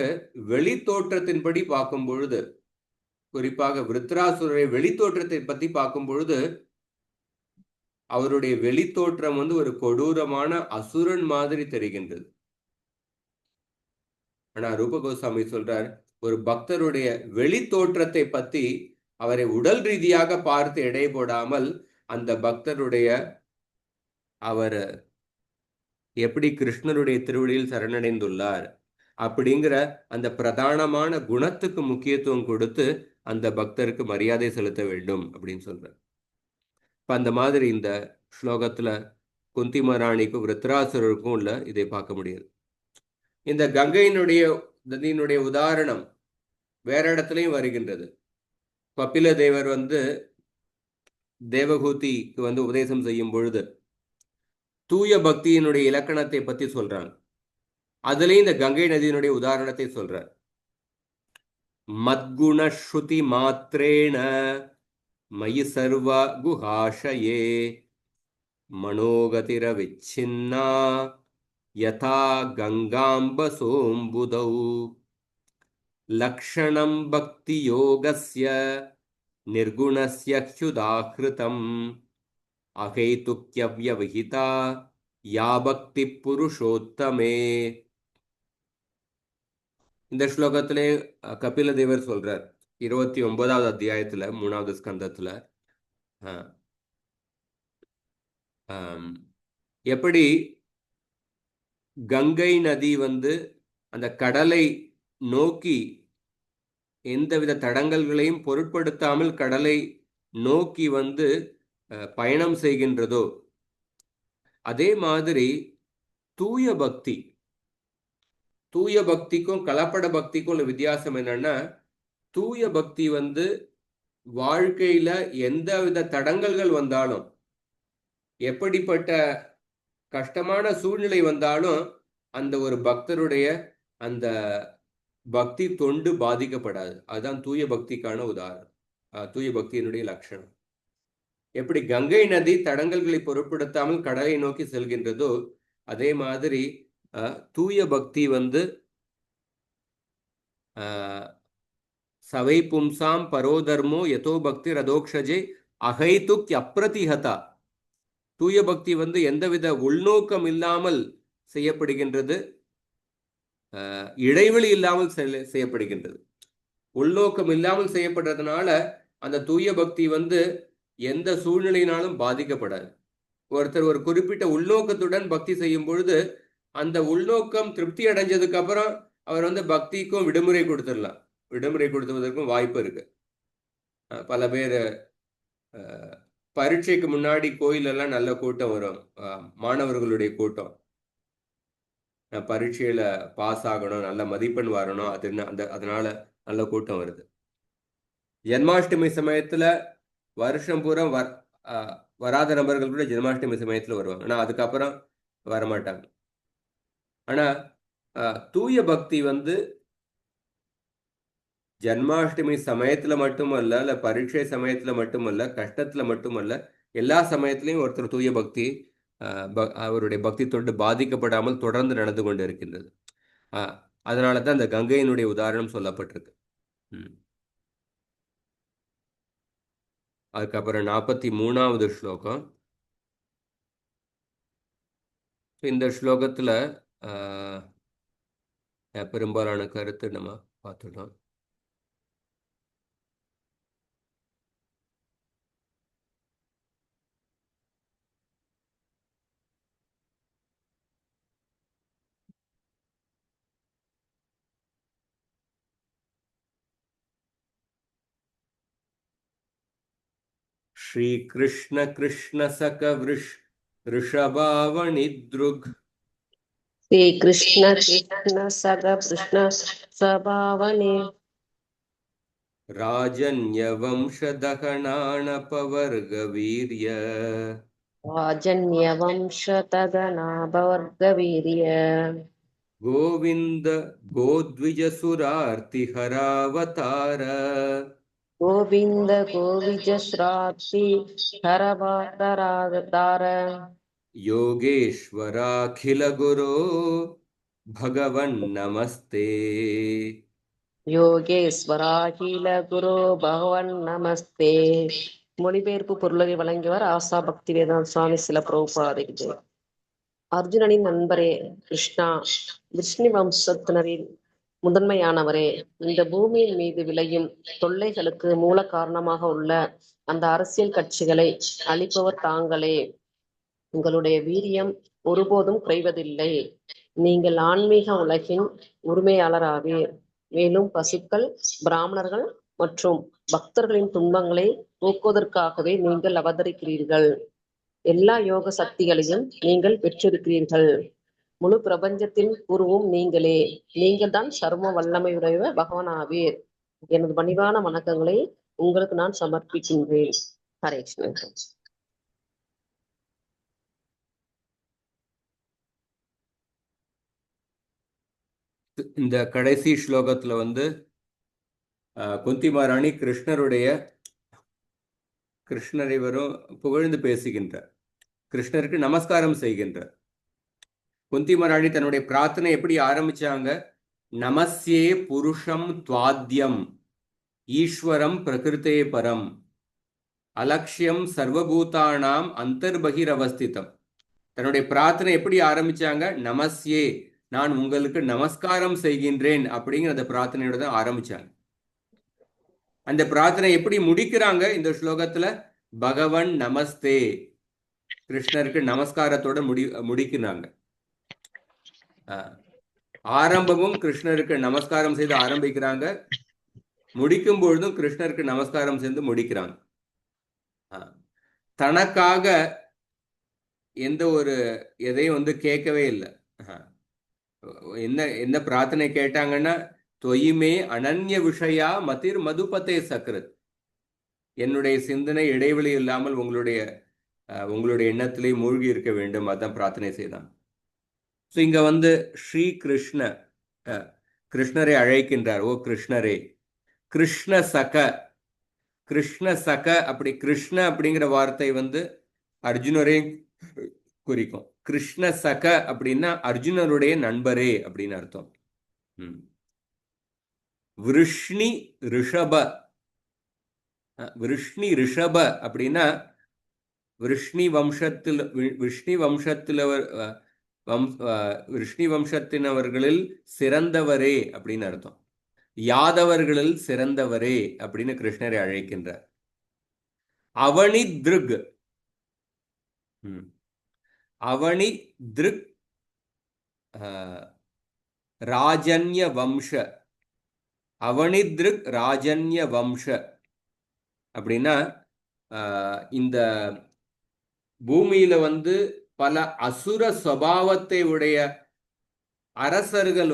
வெளி தோற்றத்தின்படி பார்க்கும் பொழுது, குறிப்பாக விருத்ராசுரரை வெளி தோற்றத்தை பத்தி பார்க்கும் பொழுது, அவருடைய வெளி தோற்றம் வந்து ஒரு கொடூரமான அசுரன் மாதிரி தெரிகின்றது. ஆனா ரூப கோஸ்வாமி சொல்றார், ஒரு பக்தருடைய வெளி தோற்றத்தை பத்தி அவரை உடல் ரீதியாக பார்த்து எடை போடாமல் அந்த பக்தருடைய அவர் எப்படி கிருஷ்ணருடைய திருவடியில் சரணடைந்துள்ளார் அப்படிங்கிற அந்த பிரதானமான குணத்துக்கு முக்கியத்துவம் கொடுத்து அந்த பக்தருக்கு மரியாதை செலுத்த வேண்டும் அப்படின்னு சொல்றார். இப்ப அந்த மாதிரி இந்த ஸ்லோகத்துல குந்தி மகாராணிக்கும் விருத்ராசுரருக்கும் உள்ள இதை பார்க்க முடியாது. இந்த கங்கையினுடைய நதியினுடைய உதாரணம் வேற இடத்துலையும் வருகின்றது. கபில தேவர் வந்து தேவகூதிக்கு வந்து உபதேசம் செய்யும் பொழுது தூய பக்தியினுடைய இலக்கணத்தை பத்தி சொல்றாங்க. அதுலயும் இந்த கங்கை நதியினுடைய உதாரணத்தை சொல்றார். மத்குண ஸ்ருதி மாத்ரேண மயி சர்வ குஹாஷயே மனோகதிர விச்சின்னா யதா கங்காம்பசோம்புதௌ லக்ஷணம் பக்தி யோகஸ்ய நிர்குணஸ்ய ஹ்யுதாஹ்ருதம் அஹேதுக்யவ்யவஹிதா யா பக்தி புருஷோத்தமே. இந்த ஸ்லோகத்திலே கபில தேவர் சொல்றார் 29வது அத்தியாயத்துல 3வது ஸ்கந்தத்துல எப்படி கங்கை நதி வந்து அந்த கடலை நோக்கி எந்தவித தடங்கல்களையும் பொருட்படுத்தாமல் கடலை நோக்கி வந்து பயணம் செய்கின்றதோ, அதே மாதிரி தூய பக்திக்கும் கலப்பட பக்திக்கும் உள்ள வித்தியாசம் என்னன்னா, தூய பக்தி வந்து வாழ்க்கையில எந்தவித தடங்கல்கள் வந்தாலும், எப்படிப்பட்ட கஷ்டமான சூழ்நிலை வந்தாலும் அந்த ஒரு பக்தருடைய அந்த பக்தி தொண்டு பாதிக்கப்படாது. அதுதான் தூய பக்திக்கான உதாரணம், தூய பக்தியினுடைய லட்சணம். எப்படி கங்கை நதி தடங்கல்களை பொருட்படுத்தாமல் கடலை நோக்கி செல்கின்றதோ, அதே மாதிரி தூய பக்தி வந்து சவை பும்சாம் பரோதர்மோ யதோ பக்தி ரதோக்ஷஜே அகைதுக் அப்ரதிஹதா. தூய பக்தி வந்து எந்தவித உள்நோக்கம் இல்லாமல் செய்யப்படுகின்றது, இடைவெளி இல்லாமல் செய்யப்படுகின்றது. உள்நோக்கம் இல்லாமல் செய்யப்படுறதுனால அந்த தூய பக்தி வந்து எந்த சூழ்நிலையினாலும் பாதிக்கப்படாது. ஒருத்தர் ஒரு குறிப்பிட்ட உள்நோக்கத்துடன் பக்தி செய்யும் பொழுது அந்த உள்நோக்கம் திருப்தி அடைஞ்சதுக்கு அப்புறம் அவர் வந்து பக்திக்கும் விடுமுறை கொடுத்துவதற்கும் வாய்ப்பு இருக்கு. பல பேர் பரீட்சைக்கு முன்னாடி கோயிலெல்லாம் நல்ல கூட்டம் வரும், மாணவர்களுடைய கூட்டம். பரீட்சையில பாஸ் ஆகணும், நல்ல மதிப்பெண் வரணும், அதனால நல்ல கூட்டம் வருது. ஜென்மாஷ்டமி சமயத்துல வருஷம் பூரா வராத நபர்கள் கூட ஜென்மாஷ்டமி சமயத்துல வருவாங்க, ஆனா அதுக்கப்புறம் வரமாட்டாங்க. ஆனா தூய பக்தி வந்து ஜன்மாஷ்டமி சமயத்துல மட்டுமல்ல, இல்ல பரீட்சை சமயத்துல மட்டுமல்ல, கஷ்டத்துல மட்டுமல்ல, எல்லா சமயத்திலையும் ஒருத்தர் தூய பக்தி அவருடைய பக்தி தொண்டு பாதிக்கப்படாமல் தொடர்ந்து நடந்து கொண்டு இருக்கின்றது. அதனால தான் அந்த கங்கையினுடைய உதாரணம் சொல்லப்பட்டிருக்கு. அதுக்கப்புறம் 43வது ஸ்லோகம். இந்த ஸ்லோகத்துல பெரும்பாலான கருத்து நம்ம பார்த்துட்டோம். श्री कृष्ण कृष्ण सक वृषभावनिदृग् श्री कृष्ण कृष्ण सग कृष्ण सभावने राजन्यवंशदहनानपवर्गवीर्य राजन्यवंशतगनाभवर्गवीर्य गोविन्द गोद्विजसुरार्तिहरावतार गोविंद गोविजश्राति हरवादरावतार योगेश्वराखिल गुरो भगवन् नमस्ते. யோகேஸ்வராகில குரு பகவன் நமஸ்தே. மொழிபெயர்ப்பு பொருளை வழங்கியவர் ஆசா பக்தி வேதாந்த சுவாமி சில பிரபுபாதைக்கு. அர்ஜுனனின் நண்பரே கிருஷ்ணா, விஷ்ணு வம்சத்தினரின் முதன்மையானவரே, இந்த பூமியின் மீது விளையும் தொல்லைகளுக்கு மூல காரணமாக உள்ள அந்த அரசியல் கட்சிகளை அழிப்பவர் தாங்களே. உங்களுடைய வீரியம் ஒருபோதும் குறைவதில்லை. நீங்கள் ஆன்மீக உலகின் உரிமையாளராவீர். மேலும் பசுக்கள், பிராமணர்கள் மற்றும் பக்தர்களின் துன்பங்களை போக்குவதற்காகவே நீங்கள் அவதரிக்கிறீர்கள். எல்லா யோக சக்திகளையும் நீங்கள் பெற்றிருக்கிறீர்கள். முழு பிரபஞ்சத்தின் குருவும் நீங்களே. நீங்கள் தான் சர்வ வல்லமையுடைய பகவானாவீர். எனது பணிவான வணக்கங்களை உங்களுக்கு நான் சமர்ப்பிக்கின்றேன். ஹரே கிருஷ்ணா. இந்த கடைசி ஸ்லோகத்துல குந்தி மகாராணி கிருஷ்ணரை வரும் புகழ்ந்து பேசுகின்றார். கிருஷ்ணருக்கு நமஸ்காரம் செய்கின்றார். குந்தி மகாராணி தன்னுடைய பிரார்த்தனை எப்படி ஆரம்பிச்சாங்க? நமஸ்யே புருஷம் துவாத்யம் ஈஸ்வரம் பிரகிருத்தே பரம் அலக்ஷ்யம் சர்வபூதானாம் அந்தர்பகிரவஸ்திதம். தன்னுடைய பிரார்த்தனை எப்படி ஆரம்பிச்சாங்க? நமஸ்யே, நான் உங்களுக்கு நமஸ்காரம் செய்கின்றேன் அப்படிங்கிற அந்த பிரார்த்தனையோட தான் ஆரம்பிச்சாங்க. அந்த பிரார்த்தனை எப்படி முடிக்கிறாங்க இந்த ஸ்லோகத்துல? பகவன் நமஸ்தே, கிருஷ்ணருக்கு நமஸ்காரத்தோட முடிக்கிறாங்க. ஆரம்பமும் கிருஷ்ணருக்கு நமஸ்காரம் செய்து ஆரம்பிக்கிறாங்க, முடிக்கும் பொழுதும் கிருஷ்ணருக்கு நமஸ்காரம் செய்து முடிக்கிறாங்க. தனக்காக எந்த ஒரு எதையும் கேட்கவே இல்லை. என்ன பிரார்த்தனை கேட்டாங்கன்னா, தொய்மே அனன்ய விஷயா மதிர் மதுபதே சக்ரத், என்னுடைய சிந்தனை இடைவெளி இல்லாமல் உங்களுடைய எண்ணத்திலே மூழ்கி இருக்க வேண்டும். அதான் பிரார்த்தனை செய்தான். ஸோ இங்க ஸ்ரீ கிருஷ்ணரை அழைக்கின்றார். ஓ கிருஷ்ணரே, கிருஷ்ண சக அப்படி கிருஷ்ண அப்படிங்கிற வார்த்தை அர்ஜுனரே குறிக்கும். கிருஷ்ண சக அப்படின்னா அர்ஜுனருடைய நண்பரே அப்படின்னு அர்த்தம். விருஷ்ணி ரிஷப அப்படின்னா விருஷ்ணி வம்சத்தினவர்களில் சிறந்தவரே அப்படின்னு அர்த்தம். யாதவர்களில் சிறந்தவரே அப்படின்னு கிருஷ்ணரை அழைக்கின்றார். அவனி திருக் ராஜன்ய வம்ச, அவனித்ருக் ராஜன்ய வம்ச அப்படின்னா இந்த பூமியில பல அசுர சுபாவத்தை உடைய அரசர்கள்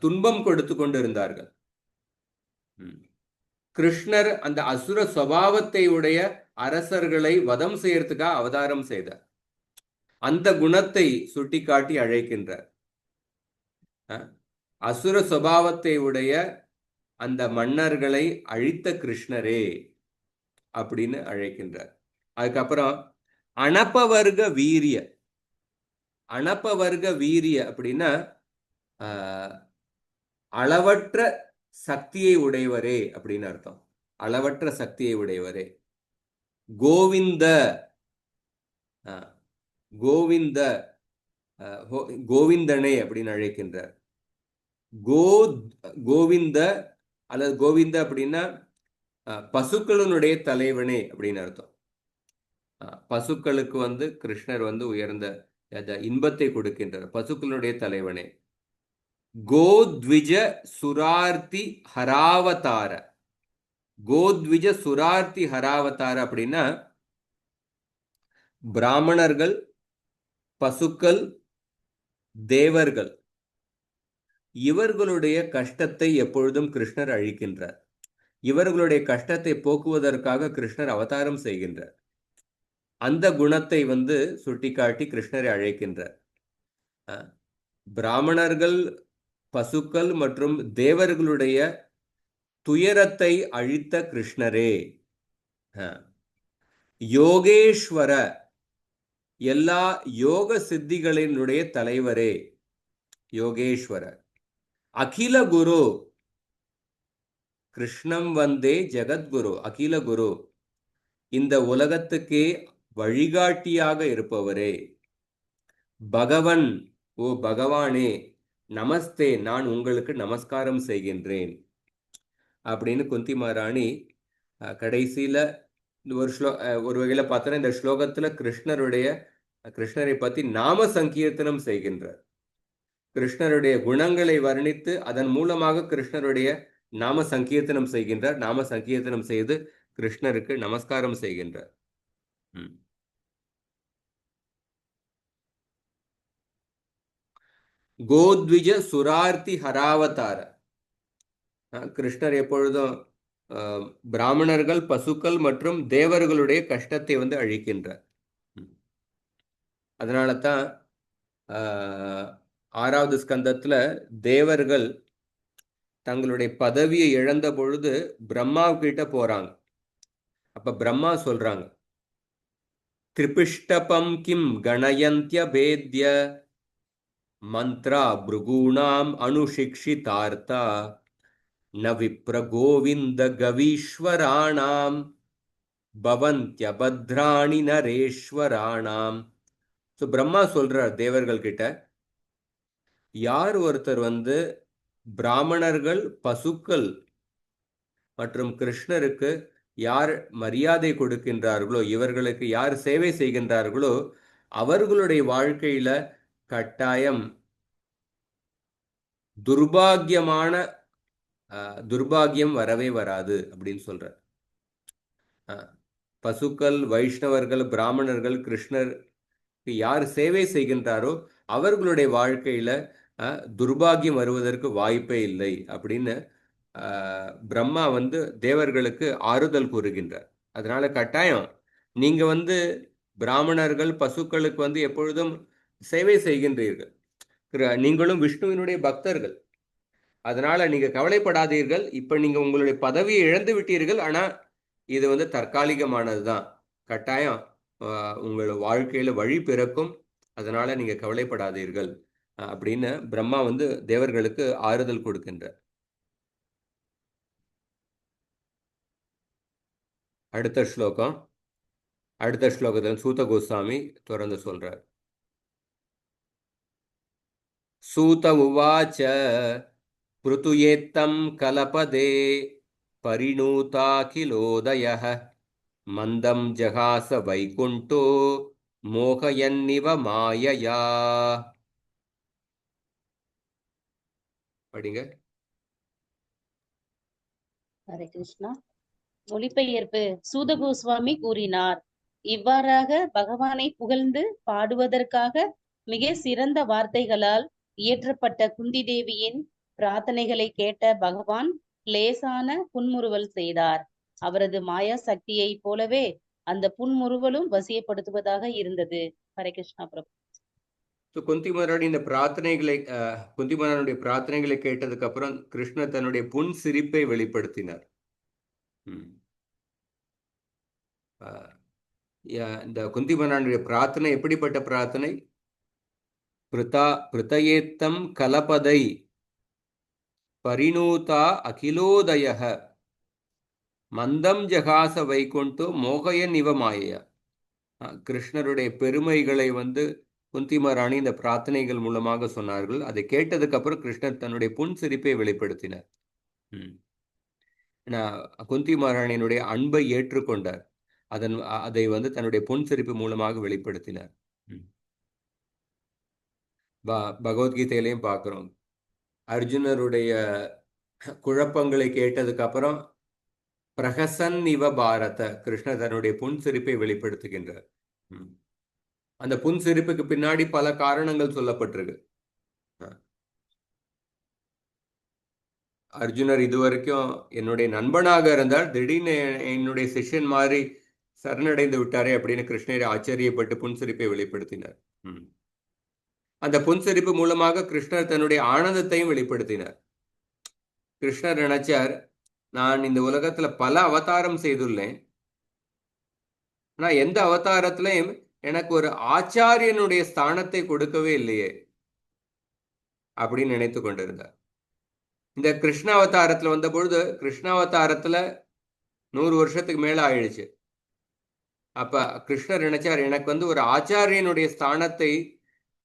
துன்பம் கொடுத்து கொண்டு இருந்தார்கள். கிருஷ்ணர் அந்த அசுர சுபாவத்தை உடைய அரசர்களை வதம் செய்யறதுக்காக அவதாரம் செய்தார். அந்த குணத்தை சுட்டிக்காட்டி அழைக்கின்றார். அசுர சுபாவத்தை உடைய அந்த மன்னர்களை அழித்த கிருஷ்ணரே அப்படின்னு அழைக்கின்றார். அதுக்கப்புறம் அனபவர்க வீரிய. அனபவர்க வீரிய அப்படின்னா அளவற்ற சக்தியை உடையவரே அப்படின்னு அர்த்தம். அளவற்ற சக்தியை உடையவரே. கோவிந்த கோவிந்த கோவிந்தனே அப்படின்னு அழைக்கின்றார். கோவிந்த அல்லது கோவிந்த அப்படின்னா பசுக்களினுடைய தலைவனே அப்படின்னு அர்த்தம். பசுக்களுக்கு வந்து கிருஷ்ணர் வந்து உயர்ந்த இன்பத்தை கொடுக்கின்றார். பசுக்களினுடைய தலைவனே. கோத்விஜ சுரார்த்தி ஹராவதார. கோத்விஜ சுரார்த்தி ஹராவதார அப்படின்னா பிராமணர்கள், பசுக்கள், தேவர்கள் இவர்களுடைய கஷ்டத்தை எப்பொழுதும் கிருஷ்ணர் அழிக்கின்றார். இவர்களுடைய கஷ்டத்தை போக்குவதற்காக கிருஷ்ணர் அவதாரம் செய்கின்றார். அந்த குணத்தை வந்து சுட்டிக்காட்டி கிருஷ்ணரை அழைக்கின்றார். பிராமணர்கள், பசுக்கள் மற்றும் தேவர்களுடைய துயரத்தை அழித்த கிருஷ்ணரே. யோகேஸ்வர, எல்லா யோக சித்திகளினுடைய தலைவரே. யோகேஸ்வர. அகில குரு, கிருஷ்ணம் வந்தே ஜெகத்குரு. அகில குரு, இந்த உலகத்துக்கே வழிகாட்டியாக இருப்பவரே. பகவன், ஓ பகவானே, நமஸ்தே, நான் உங்களுக்கு நமஸ்காரம் செய்கின்றேன் அப்படின்னு குந்தி மகாராணி கடைசியில ஒரு வகையில பார்த்தோன்னா இந்த ஸ்லோகத்துல கிருஷ்ணரை பத்தி நாம சங்கீர்த்தனம் செய்கின்றார். கிருஷ்ணருடைய குணங்களை வர்ணித்து அதன் மூலமாக கிருஷ்ணருடைய நாம சங்கீர்த்தனம் செய்கின்றார். நாம சங்கீர்த்தனம் செய்து கிருஷ்ணருக்கு நமஸ்காரம் செய்கின்றார். கோத்விஜ சுரார்த்தி ஹராவதார. கிருஷ்ணர் எப்பொழுதும் பிராமணர்கள், பசுக்கள் மற்றும் தேவர்களுடைய கஷ்டத்தை வந்து அழிக்கின்றார். அதனால தான் 6வது ஸ்கந்தத்துல தேவர்கள் தங்களுடைய பதவியை இழந்த பொழுது பிரம்மா கிட்ட போறாங்க. அப்ப பிரம்மா சொல்றாங்க, திரிபிஷ்டபம் கிம் கணயந்திய பேத்ய மந்த்ரா பிருகூணாம் அனுஷிக்ஷிதார்த்தா ந விப்ர கோவிந்த கவீஸ்வராணாம் பவந்திய பத்ராணி நரேஸ்வராணாம். ஸோ பிரம்மா சொல்றார் தேவர்கள் கிட்ட, யார் ஒருத்தர் வந்து பிராமணர்கள், பசுக்கள் மற்றும் கிருஷ்ணருக்கு யார் மரியாதை கொடுக்கின்றார்களோ, இவர்களுக்கு யார் சேவை செய்கின்றார்களோ அவர்களுடைய வாழ்க்கையில கட்டாயம் துர்பாகியம் வரவே வராது அப்படின்னு சொல்றார். பசுக்கள், வைஷ்ணவர்கள், பிராமணர்கள் கிருஷ்ணர் யார் சேவை செய்கின்றாரோ அவர்களுடைய வாழ்க்கையில துர்பாகியம் வருவதற்கு வாய்ப்பே இல்லை அப்படின்னு பிரம்மா வந்து தேவர்களுக்கு ஆறுதல் கூறுகின்றார். அதனால கட்டாயம் நீங்க வந்து பிராமணர்கள், பசுக்களுக்கு வந்து எப்பொழுதும் சேவை செய்கின்றீர்கள். நீங்களும் விஷ்ணுவினுடைய பக்தர்கள். அதனால நீங்க கவலைப்படாதீர்கள். இப்ப நீங்க உங்களுடைய பதவியை இழந்து விட்டீர்கள். ஆனா இது வந்து தற்காலிகமானதுதான். கட்டாயம் உங்களோட வாழ்க்கையில வழி பிறக்கும். அதனால நீங்க கவலைப்படாதீர்கள் அப்படின்னு பிரம்மா வந்து தேவர்களுக்கு ஆறுதல் கொடுக்கின்றார். அடுத்த ஸ்லோகத்தில் சூத கோஸ்வாமி தொடர்ந்து சொல்றார். சூத உவாச்ச பிருதுயேத்தம் கலபதே பரிணூதாகிலோதயः மந்தம் ஜகாச வைகுண்டோ மோகயன்னிவ மாயையா. படிங்க. ஹரே கிருஷ்ணா. மொழிபெயர்ப்பு. சூத கோஸ்வாமி கூறினார், இவ்வாறாக பகவானை புகழ்ந்து பாடுவதற்காக மிக சிறந்த வார்த்தைகளால் இயற்றப்பட்ட குந்தி தேவியின் பிரார்த்தனைகளை கேட்ட பகவான் லேசான புன்முறுவல் செய்தார். அவரது மாயா சக்தியை போலவே அந்த புன்முறுவலும் வசியப்படுத்துவதாக இருந்தது. ஹரே கிருஷ்ணா பிரபு. ஸோ குந்தி இந்த பிரார்த்தனைகளை குந்தி மகாராணியுடைய பிரார்த்தனைகளை கேட்டதுக்கு அப்புறம் கிருஷ்ணர் தன்னுடைய புன் சிரிப்பை வெளிப்படுத்தினார். இந்த குந்தி மகாராணியுடைய பிரார்த்தனை எப்படிப்பட்ட பிரார்த்தனை? பிருதயேத்தம் கலபதை பரிணூதா அகிலோதய மந்தம் ஜகாச வைகுண்டோ மோகயன் இவ மாய. கிருஷ்ணருடைய பெருமைகளை குந்தி மகாராணி இந்த பிரார்த்தனைகள் மூலமாக சொன்னார்கள். அதை கேட்டதுக்கு அப்புறம் கிருஷ்ணர் தன்னுடைய புன் சிரிப்பை வெளிப்படுத்தினார். குந்தி மகாராணியினுடைய அன்பை ஏற்றுக்கொண்டார். அதை தன்னுடைய புன் சிரிப்பு மூலமாக வெளிப்படுத்தினார். பகவத்கீதையிலையும் பார்க்கிறோம். அர்ஜுனருடைய குழப்பங்களை கேட்டதுக்கு அப்புறம் பிரகசன் இவ பாரத கிருஷ்ணர் தன்னுடைய புன் சிரிப்பை வெளிப்படுத்துகின்றார். அந்த புன் சிரிப்புக்கு பின்னாடி பல காரணங்கள் சொல்லப்பட்டிருக்கு. அர்ஜுனர் இதுவரைக்கும் என்னுடைய நண்பனாக இருந்தால் திடீர்னு என்னுடைய சிஷ்யன் மாதிரி சரணடைந்து விட்டாரே அப்படின்னு கிருஷ்ணரை ஆச்சரியப்பட்டு புன்சிரிப்பை வெளிப்படுத்தினார். அந்த புன்சிரிப்பு மூலமாக கிருஷ்ணர் தன்னுடைய ஆனந்தத்தையும் வெளிப்படுத்தினார். கிருஷ்ணர் நினைச்சார், நான் இந்த உலகத்துல பல அவதாரம் செய்துள்ளேன், நான் எந்த அவதாரத்திலையும் எனக்கு ஒரு ஆச்சாரியனுடைய ஸ்தானத்தை கொடுக்கவே இல்லையே அப்படின்னு நினைத்து கொண்டிருந்தார். இந்த கிருஷ்ண அவதாரத்துல வந்த பொழுது, கிருஷ்ண அவதாரத்துல 100 வருஷத்துக்கு மேல ஆயிடுச்சு. அப்ப கிருஷ்ணர் நினைச்சார், எனக்கு ஒரு ஆச்சாரியனுடைய ஸ்தானத்தை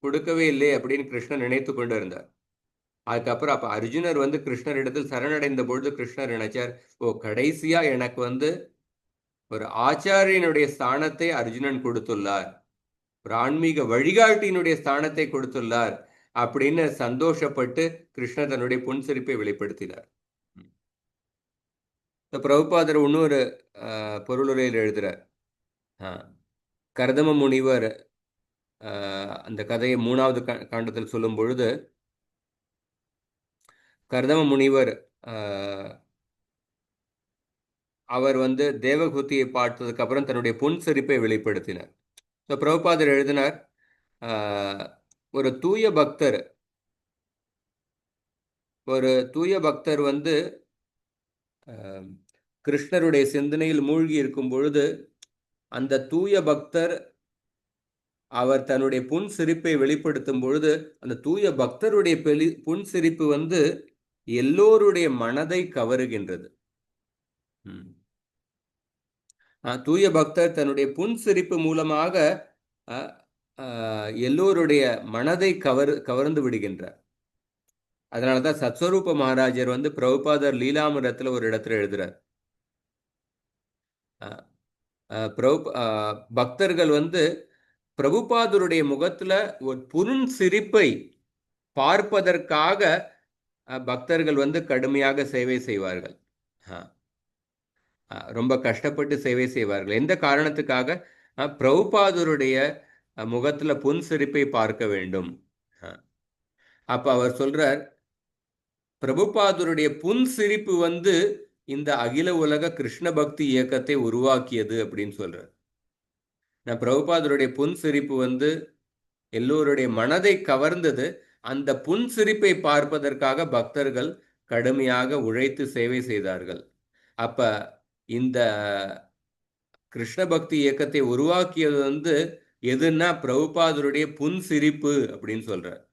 கொடுக்கவே இல்லை அப்படின்னு கிருஷ்ணர் நினைத்து கொண்டு இருந்தார். அதுக்கப்புறம் அப்ப அர்ஜுனர் கிருஷ்ணரிடத்தில் சரணடைந்த பொழுது கிருஷ்ணர் நினைச்சார், ஓ கடைசியா எனக்கு ஒரு ஆச்சாரியனுடைய ஸ்தானத்தை அர்ஜுனன் கொடுத்துள்ளார், ஒரு ஆன்மீக வழிகாட்டியினுடைய ஸ்தானத்தை கொடுத்துள்ளார் அப்படின்னு சந்தோஷப்பட்டு கிருஷ்ணர் தன்னுடைய புன்சிரிப்பை வெளிப்படுத்தினார். பிரபுபாதர் இன்னொரு பொருளுரையில் எழுதுறார். கர்தம முனிவர் அந்த கதையை 3வது காண்டத்தில் சொல்லும் பொழுது, கர்தம முனிவர் அவர் தேவகுத்தியை பார்த்ததுக்கு அப்புறம் தன்னுடைய புன் சிரிப்பை வெளிப்படுத்தினார். பிரபுபாதர் எழுதினார், ஒரு தூய பக்தர் கிருஷ்ணருடைய சிந்தனையில் மூழ்கி இருக்கும் பொழுது அந்த தூய பக்தர் அவர் தன்னுடைய புன் சிரிப்பை வெளிப்படுத்தும் பொழுது அந்த தூய பக்தருடைய புன் சிரிப்பு எல்லோருடைய மனதை கவருகின்றது. தூய பக்தர் தன்னுடைய புன் சிரிப்பு மூலமாக எல்லோருடைய மனதை கவர்ந்து விடுகின்றார். அதனாலதான் சத்ஸ்வரூப மகாராஜர் பிரபுபாதர் லீலாமிரத்துல ஒரு இடத்துல எழுதுறார், பக்தர்கள் பிரபுபாதருடைய முகத்துல ஒரு புன் சிரிப்பை பார்ப்பதற்காக பக்தர்கள் கடுமையாக சேவை செய்வார்கள், ரொம்ப கஷ்டப்பட்டு சேவை செய்வார்கள். எந்த காரணத்துக்காக? பிரபுபாதருடைய முகத்துல புன் சிரிப்பை பார்க்க வேண்டும். அப்ப அவர் சொல்றார், பிரபுபாதருடைய புன் சிரிப்பு இந்த அகில உலக கிருஷ்ண பக்தி இயக்கத்தை உருவாக்கியது அப்படின்னு சொல்றார். பிரபுபாதருடைய புன் சிரிப்பு எல்லோருடைய மனதை கவர்ந்தது. அந்த புன் சிரிப்பை பார்ப்பதற்காக பக்தர்கள் கடுமையாக உழைத்து சேவை செய்தார்கள். அப்ப இந்த கிருஷ்ண பக்தி இயக்கத்தை உருவாக்கியது எதுன்னா பிரபுபாதருடைய புன் சிரிப்பு அப்படின்னு சொல்றார்.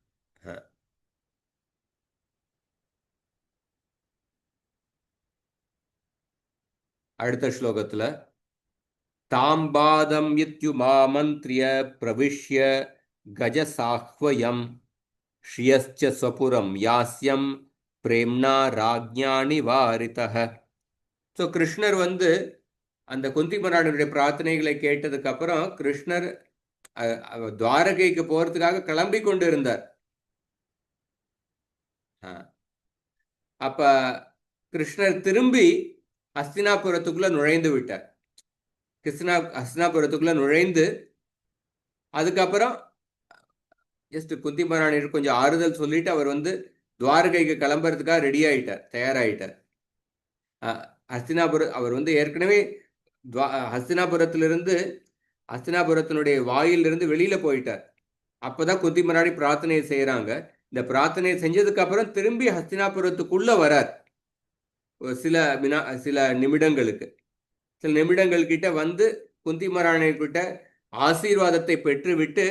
அடுத்த ஸ்லோகத்துல, தாம்பாதம் யுமாமந்திரிய பிரவிஷ்ய கஜசாஹ்வயம் ஸ்ரீயஸ்ச ஸ்வபுரம் யாஸ்யம் பிரேம்னா ராஜ்ஞானி வாரிதஹ. ஸோ கிருஷ்ணர் அந்த குந்தி மகாராணியுடைய பிரார்த்தனைகளை கேட்டதுக்கு அப்புறம் கிருஷ்ணர் துவாரகைக்கு போறதுக்காக கிளம்பி கொண்டு இருந்தார். அப்ப கிருஷ்ணர் திரும்பி ஹஸ்தினாபுரத்துக்குள்ள நுழைந்து விட்டார். ஹஸ்தினாபுரத்துக்குள்ள நுழைந்து அதுக்கப்புறம் ஜஸ்ட் குந்தி மகாராணி கொஞ்சம் ஆறுதல் சொல்லிட்டு அவர் துவாரகைக்கு கிளம்புறதுக்காக ரெடி ஆயிட்டார், தயாராயிட்டார். அவர் ஏற்கனவே ஹஸ்தினாபுரத்தினுடைய வாயிலிருந்து வெளியில போயிட்டார். அப்பதான் குந்தி மகாராணி பிரார்த்தனை செய்யறாங்க. இந்த பிரார்த்தனை செஞ்சதுக்கு அப்புறம் திரும்பி ஹஸ்தினாபுரத்துக்குள்ள வரார். ஒரு சில நிமிடங்கள் கிட்ட வந்து குந்தி மகாராணி கிட்ட ஆசீர்வாதத்தை பெற்றுவிட்டு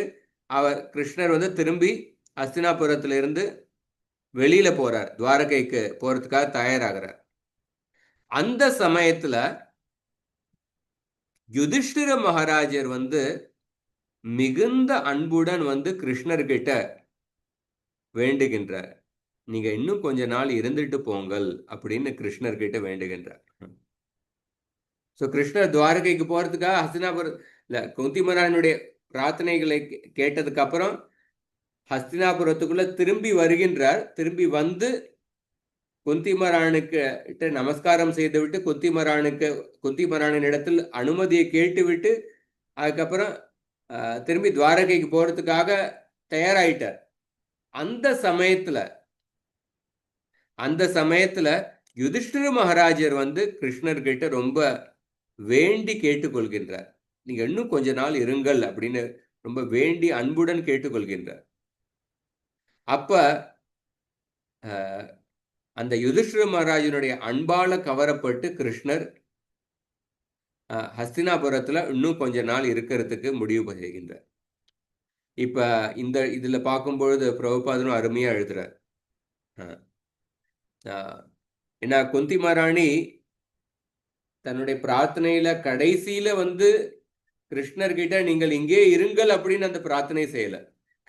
அவர் கிருஷ்ணர் வந்து திரும்பி ஹஸ்தினாபுரத்திலிருந்து வெளியில போறார், துவாரகைக்கு போறதுக்காக தயாராகிறார். அந்த சமயத்துல யுதிஷ்டிர மகாராஜர் வந்து மிகுந்த அன்புடன் வந்து கிருஷ்ணர்கிட்ட வேண்டுகின்றார், நீங்க இன்னும் கொஞ்ச நாள் இருந்துட்டு போங்கள் அப்படின்னு கிருஷ்ணர்கிட்ட வேண்டுகின்றார். ஸோ கிருஷ்ணர் துவாரகைக்கு போறதுக்காக ஹஸ்தினாபுரம் குந்தி மகாராணியுடைய பிரார்த்தனைகளை கேட்டதுக்கு அப்புறம் ஹஸ்தினாபுரத்துக்குள்ள திரும்பி வருகின்றார். திரும்பி வந்து குந்தி மகாராணிக்கு நமஸ்காரம் செய்துவிட்டு குந்தி மகாராணின் இடத்தில் அனுமதியை கேட்டுவிட்டு அதுக்கப்புறம் திரும்பி துவாரகைக்கு போறதுக்காக தயாராயிட்டார். அந்த சமயத்துல யுதிஷ்டிர மகாராஜர் வந்து கிருஷ்ணர்கிட்ட ரொம்ப வேண்டி கேட்டுக்கொள்கின்றார், நீங்க இன்னும் கொஞ்ச நாள் இருங்கள் அப்படின்னு ரொம்ப வேண்டி அன்புடன் கேட்டுக்கொள்கின்றார். அப்ப அந்த யுதிஷ்டிர மகாராஜனுடைய அன்பால கவரப்பட்டு கிருஷ்ணர் ஹஸ்தினாபுரத்துல இன்னும் கொஞ்ச நாள் இருக்கிறதுக்கு முடிவு செய்கின்றார். இப்ப இதுல பார்க்கும்பொழுது பிரபுபாதனும் அருமையா எழுதுறார். ஏன்னா குந்தி மகாராணி தன்னுடைய பிரார்த்தனையில கடைசியில வந்து கிருஷ்ணர்கிட்ட நீங்கள் இங்கே இருங்கள் அப்படின்னு அந்த பிரார்த்தனை செய்யல.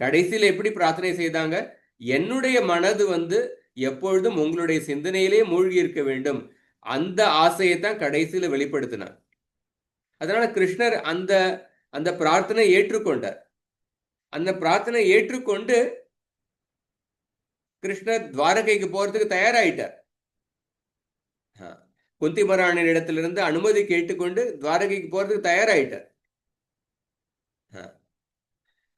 கடைசியில எப்படி பிரார்த்தனை செய்தாங்க, என்னுடைய மனது வந்து எப்பொழுதும் உங்களுடைய சிந்தனையிலே மூழ்கி இருக்க வேண்டும், அந்த ஆசையை தான் கடைசியில வெளிப்படுத்தினார். அதனால கிருஷ்ணர் அந்த பிரார்த்தனை ஏற்றுக்கொண்டார். அந்த பிரார்த்தனை ஏற்றுக்கொண்டு கிருஷ்ணர் துவாரகைக்கு போறதுக்கு தயாராயிட்டார். குந்தி மகாராணியின் இடத்திலிருந்து அனுமதி கேட்டுக்கொண்டு துவாரகைக்கு போறதுக்கு தயாராயிட்டார்.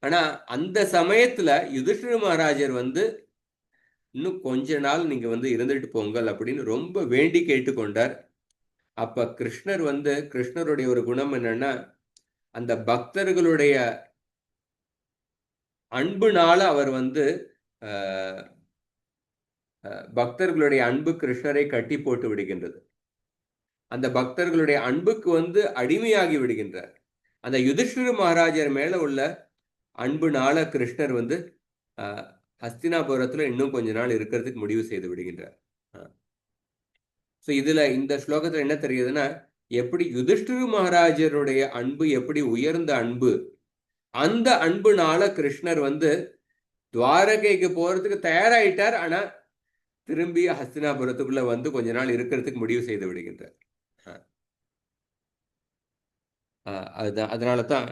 ஆனா அந்த சமயத்துல யுதிஷ்டிர மகாராஜர் வந்து இன்னும் கொஞ்ச நாள் நீங்க வந்து இருந்துட்டு போங்கள் அப்படின்னு ரொம்ப வேண்டி கேட்டுக்கொண்டார். அப்ப கிருஷ்ணருடைய ஒரு குணம் என்னன்னா, அந்த பக்தர்களுடைய அன்புனால அவர் வந்து பக்தர்களுடைய அன்பு கிருஷ்ணரை கட்டி போட்டு விடுகின்றது. அந்த பக்தர்களுடைய அன்புக்கு வந்து அடிமையாகி விடுகின்றார். அந்த யுதிஷ்டிர மகாராஜர் மேல உள்ள அன்புனால கிருஷ்ணர் வந்து ஹஸ்தினாபுரத்துல இன்னும் கொஞ்ச நாள் இருக்கிறதுக்கு முடிவு செய்து விடுகின்றார். இதுல இந்த ஸ்லோகத்துல என்ன தெரியுதுன்னா, எப்படி யுதிஷ்டிர மகாராஜருடைய அன்பு எப்படி உயர்ந்த அன்பு, அந்த அன்புனால கிருஷ்ணர் வந்து துவாரகைக்கு போறதுக்கு தயாராயிட்டார். ஆனா திரும்பி ஹஸ்தினாபுரத்துக்குள்ள வந்து கொஞ்ச நாள் இருக்கிறதுக்கு முடிவு செய்து விடுகின்றார். அதனாலதான்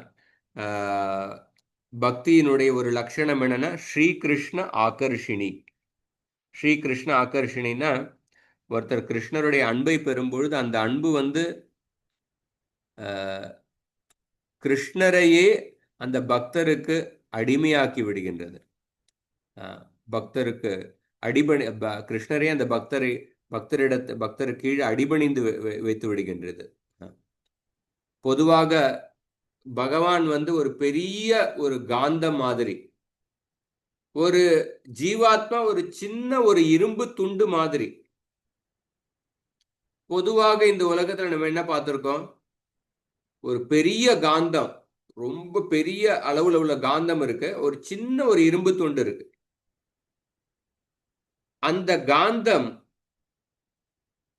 பக்தியினுடைய ஒரு லட்சணம் என்னன்னா ஸ்ரீகிருஷ்ண ஆகர்ஷினி. ஸ்ரீகிருஷ்ண ஆகர்ஷினா ஒருத்தர் கிருஷ்ணருடைய அன்பை பெறும்பொழுது அந்த அன்பு வந்து கிருஷ்ணரையே அந்த பக்தருக்கு அடிமையாக்கி விடுகின்றது. பக்தருக்கு கிருஷ்ணரே அந்த பக்தர் கீழே அடிபணிந்து வைத்து விடுகின்றது. பொதுவாக பகவான் வந்து ஒரு பெரிய ஒரு காந்தம் மாதிரி, ஒரு ஜீவாத்மா ஒரு சின்ன ஒரு இரும்பு துண்டு மாதிரி. பொதுவாக இந்த உலகத்துல நம்ம என்ன பார்த்திருக்கோம், ஒரு பெரிய காந்தம், ரொம்ப பெரிய அளவுல உள்ள காந்தம் இருக்கு, ஒரு சின்ன ஒரு இரும்பு துண்டு இருக்கு. அந்த காந்தம்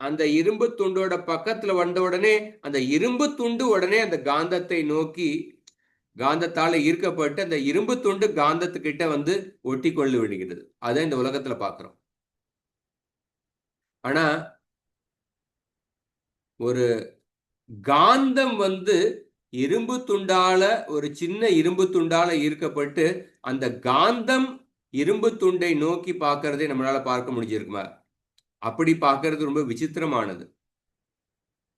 அந்த இரும்பு துண்டோட பக்கத்துல வந்த உடனே அந்த இரும்பு துண்டு உடனே அந்த காந்தத்தை நோக்கி காந்தத்தால ஈர்க்கப்பட்டு அந்த இரும்பு துண்டு காந்தத்துக்கிட்ட வந்து ஒட்டி கொண்டு விடுகிறது. அதான் இந்த உலகத்துல பாக்குறோம். ஆனா ஒரு காந்தம் வந்து இரும்பு துண்டால, ஒரு சின்ன இரும்பு துண்டால ஈர்க்கப்பட்டு அந்த காந்தம் இரும்பு துண்டை நோக்கி பார்க்கறதை நம்மளால பார்க்க முடிஞ்சிருக்குமா? அப்படி பார்க்கறது ரொம்ப விசித்திரமானது.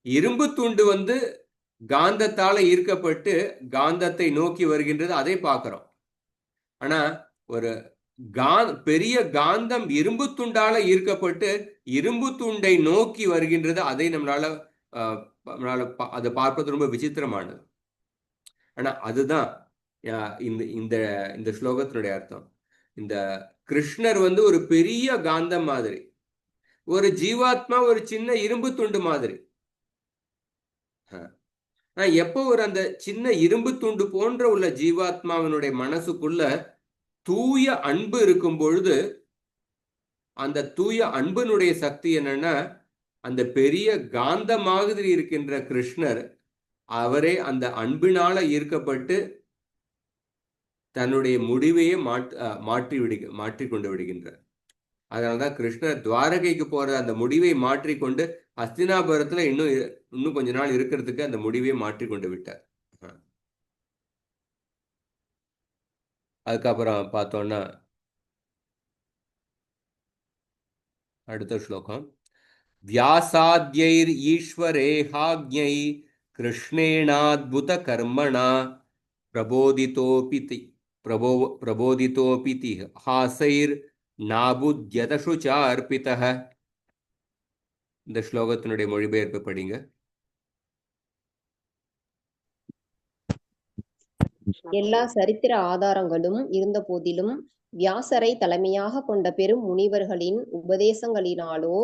இரும்பு துண்டு வந்து காந்தத்தால ஈர்க்கப்பட்டு காந்தத்தை நோக்கி வருகின்றது, அதை பார்க்கிறோம். ஆனா ஒரு பெரிய காந்தம் இரும்பு துண்டால ஈர்க்கப்பட்டு இரும்பு துண்டை நோக்கி வருகின்றது, அதை நம்மளால அதை பார்ப்பது ரொம்ப விசித்திரமானது. ஆனா அதுதான் இந்த இந்த இந்த ஸ்லோகத்தினுடைய அர்த்தம். இந்த கிருஷ்ணர் வந்து ஒரு பெரிய காந்தம் மாதிரி, ஒரு ஜீவாத்மா ஒரு சின்ன இரும்பு துண்டு மாதிரி. எப்போ ஒரு அந்த சின்ன இரும்பு துண்டு போன்ற உள்ள ஜீவாத்மாவினுடைய மனசுக்குள்ள தூய அன்பு இருக்கும் பொழுது, அந்த தூய அன்பினுடைய சக்தி என்னன்னா, அந்த பெரிய காந்த மாதிரி இருக்கின்ற கிருஷ்ணர் அவரே அந்த அன்பினால ஈர்க்கப்பட்டு தன்னுடைய முடிவையே மாற்றி கொண்டு விடுகின்றார். அதனாலதான் கிருஷ்ணர் துவாரகைக்கு போற அந்த முடிவை மாற்றிக்கொண்டு ஹஸ்தினாபுரத்துல இன்னும் கொஞ்ச நாள் இருக்கிறதுக்கு அந்த முடிவை மாற்றி கொண்டு விட்டார். அதுக்கப்புறம் பார்த்தோம்னா அடுத்த ஸ்லோகம். வியாசாத்யைர் ஈஸ்வரேஹாக்ஞை கிருஷ்ணேனாத்புத கர்மணா பிரபோதிதோபி ஹாசைர் நாபுத்யதசுசார்பிதஹ. இந்த ஸ்லோகத்தினுடைய மொழிபெயர்ப்பு படிங்க. எல்லா சரித்திர ஆதாரங்களும் இருந்த போதிலும் வியாசரை தலைமையாக கொண்ட பெரும் முனிவர்களின் உபதேசங்களினாலோ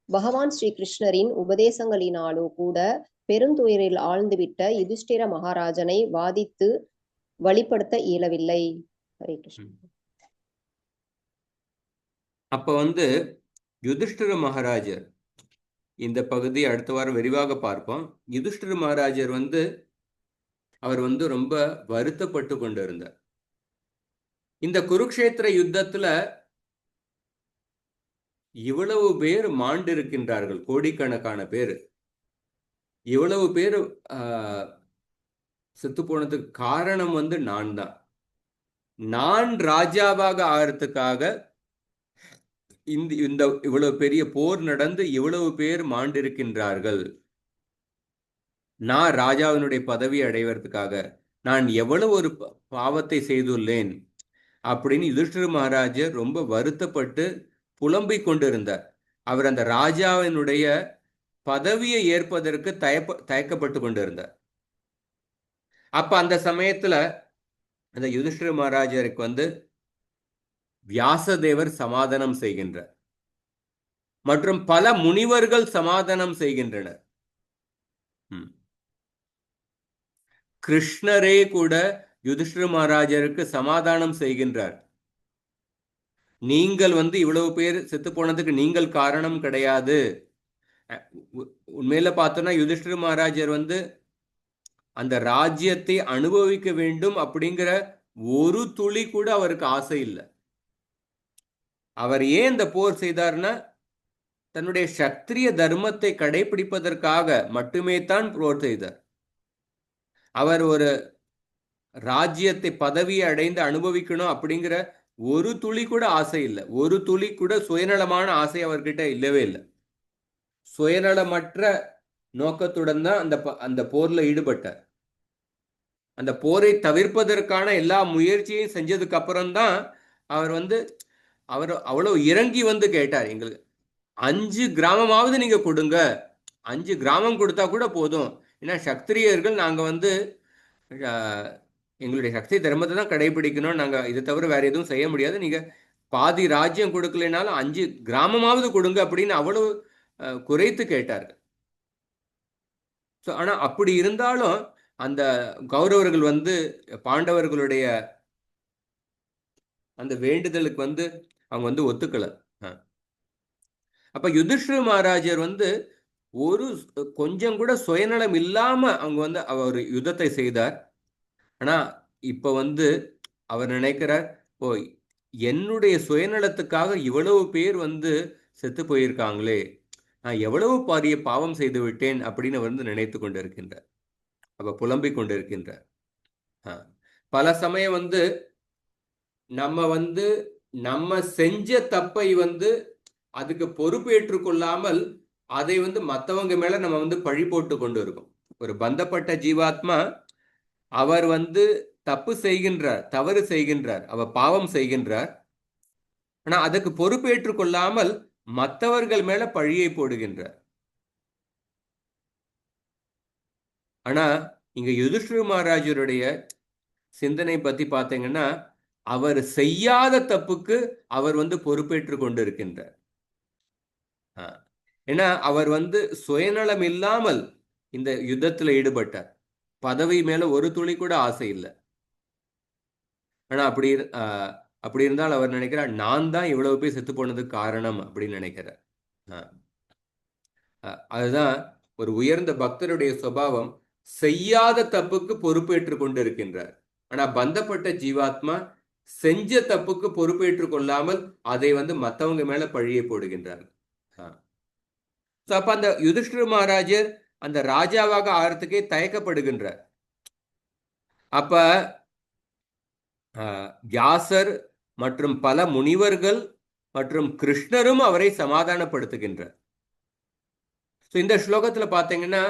பகவான் ஸ்ரீ கிருஷ்ணரின் உபதேசங்களினாலோ கூட பெருந்துயரில் ஆழ்ந்துவிட்ட யுதிஷ்டிர மகாராஜனை வாதித்து வழிபடுத்த இயலவில்லை. ஹரே கிருஷ்ணா. அப்ப வந்து யுதிஷ்டிர மகாராஜர், இந்த பகுதி அடுத்த வாரம் விரிவாக பார்ப்போம். யுதிஷ்டிர மகாராஜர் வந்து அவர் வந்து ரொம்ப வருத்தப்பட்டு கொண்டு இருந்தார். இந்த குருக்ஷேத்திர யுத்தத்துல இவ்வளவு பேர் மாண்டு இருக்கின்றார்கள், கோடிக்கணக்கான பேர். இவ்வளவு பேர் செத்து போனதுக்கு காரணம் வந்து நான் தான். நான் ராஜாவாக ஆகிறதுக்காக இந்த இவ்வளவு பெரிய போர் நடந்து இவ்வளவு பேர் மாண்டிருக்கின்றார்கள். நான் ராஜாவினுடைய பதவி அடைவதற்காக நான் எவ்வளவு ஒரு பாவத்தை செய்துள்ளேன் அப்படின்னு யுதிஷ்டிர மகாராஜர் ரொம்ப வருத்தப்பட்டு புலம்பிக் கொண்டிருந்தார். அவர் அந்த ராஜாவினுடைய பதவியை ஏற்பதற்கு தயக்கப்பட்டு கொண்டிருந்தார். அப்ப அந்த சமயத்துல அந்த யுதிஷ்டிர மகாராஜருக்கு வந்து வியாசதேவர் சமாதானம் செய்கின்றார், மற்றும் பல முனிவர்கள் சமாதானம் செய்கின்றனர். கிருஷ்ணரே கூட யுதிஷ்டிர மகாராஜருக்கு சமாதானம் செய்கின்றார். நீங்கள் வந்து இவ்வளவு பேர் செத்து போனதுக்கு நீங்கள் காரணம் கிடையாது. உண்மையில பார்த்தோம்னா யுதிஷ்டிர மகாராஜர் வந்து அந்த ராஜ்யத்தை அனுபவிக்க வேண்டும் அப்படிங்கிற ஒரு துளி கூட அவருக்கு ஆசை இல்லை. அவர் ஏன் இந்த போர் செய்தார்னா, தன்னுடைய சத்திரிய தர்மத்தை கடைபிடிப்பதற்காக மட்டுமே தான் போர் செய்தார். அவர் ஒரு ராஜ்யத்தை பதவியை அடைந்து அனுபவிக்கணும் அப்படிங்கிற ஒரு துளி கூட ஆசை இல்லை. ஒரு துளி கூட சுயநலமான ஆசை அவர்கிட்ட இல்லவே இல்லை. சுயநலமற்ற நோக்கத்துடன் தான் அந்த போர்ல ஈடுபட்டார். அந்த போரை தவிர்ப்பதற்கான எல்லா முயற்சியையும் செஞ்சதுக்கு அப்புறம்தான் அவர் அவ்வளவு இறங்கி வந்து கேட்டார், எங்களுக்கு 5 கிராமமாவது நீங்க கொடுங்க, 5 கிராமம் கொடுத்தா கூட போதும். ஏன்னா சத்திரியர்கள் நாங்க வந்து எங்களுடைய சக்தி தர்மத்தை தான் கடைபிடிக்கணும், நாங்க இதை தவிர வேற எதுவும் செய்ய முடியாது. நீங்க பாதி ராஜ்யம் கொடுக்கலைனாலும் 5 கிராமமாவது கொடுங்க அப்படின்னு அவ்வளவு குறைத்து கேட்டார்கள். ஆனா அப்படி இருந்தாலும் அந்த கௌரவர்கள் வந்து பாண்டவர்களுடைய அந்த வேண்டுதலுக்கு வந்து அவங்க வந்து ஒத்துக்கல. அப்ப யுதிஷ்டிர மகாராஜர் வந்து கொஞ்சம் கூட சுயநலம் இல்லாம அவங்க வந்து அவர் யுத்தத்தை செய்தார். ஆனா இப்ப வந்து அவர் நினைக்கிறார், ஓ என்னுடைய சுயநலத்துக்காக இவ்வளவு பேர் வந்து செத்து போயிருக்காங்களே, நான் எவ்வளவு பாரிய பாவம் செய்து விட்டேன் அப்படின்னு வந்து நினைத்து கொண்டிருக்கின்றார். அப்ப புலம்பிக் கொண்டிருக்கின்றார். பல சமயம் வந்து நம்ம செஞ்ச தப்பை வந்து அதுக்கு பொறுப்பேற்றுக் கொள்ளாமல் அதை வந்து மற்றவங்க மேல நம்ம வந்து பழி போட்டு கொண்டு இருக்கோம். ஒரு பந்தப்பட்ட ஜீவாத்மா அவர் வந்து தப்பு செய்கின்றார், தவறு செய்கின்றார், அவர் பாவம் செய்கின்றார். ஆனா அதுக்கு பொறுப்பேற்றுக் கொள்ளாமல் மற்றவர்கள் மேல பழியை போடுகின்றார். ஆனா இங்க யுதிஷ்டிர மகாராஜருடைய சிந்தனை பத்தி பார்த்தீங்கன்னா, அவர் செய்யாத தப்புக்கு அவர் வந்து பொறுப்பேற்று கொண்டு இருக்கின்றார். ஏன்னா அவர் வந்து சுயநலம் இல்லாமல் இந்த யுத்தத்துல ஈடுபட்டார். பதவி மேல ஒரு துளி கூட ஆசை இல்லை. ஆனா அப்படி இருந்தால் அவர் நினைக்கிறார், நான் தான் இவ்வளவு பேர் செத்து போனதுக்கு காரணம் அப்படின்னு நினைக்கிறார். அதுதான் ஒரு உயர்ந்த பக்தருடைய சுபாவம். செய்யாத தப்புக்கு பொறுப்பேற்று கொண்டு இருக்கின்றார். ஆனா பந்தப்பட்ட ஜீவாத்மா செஞ்ச தப்புக்கு பொறுப்பேற்று கொள்ளாமல் அதை வந்து மத்தவங்க மேல பழியை போடுகின்றார். அப்ப அந்த யுதிஷ்டிர மகாராஜர் அந்த ராஜாவாக ஆகிறதுக்கே தயக்கப்படுகின்றார். அப்ப வியாசர் மற்றும் பல முனிவர்கள் மற்றும் கிருஷ்ணரும் அவரை சமாதானப்படுத்துகின்றார். இந்த ஸ்லோகத்துல பாத்தீங்கன்னா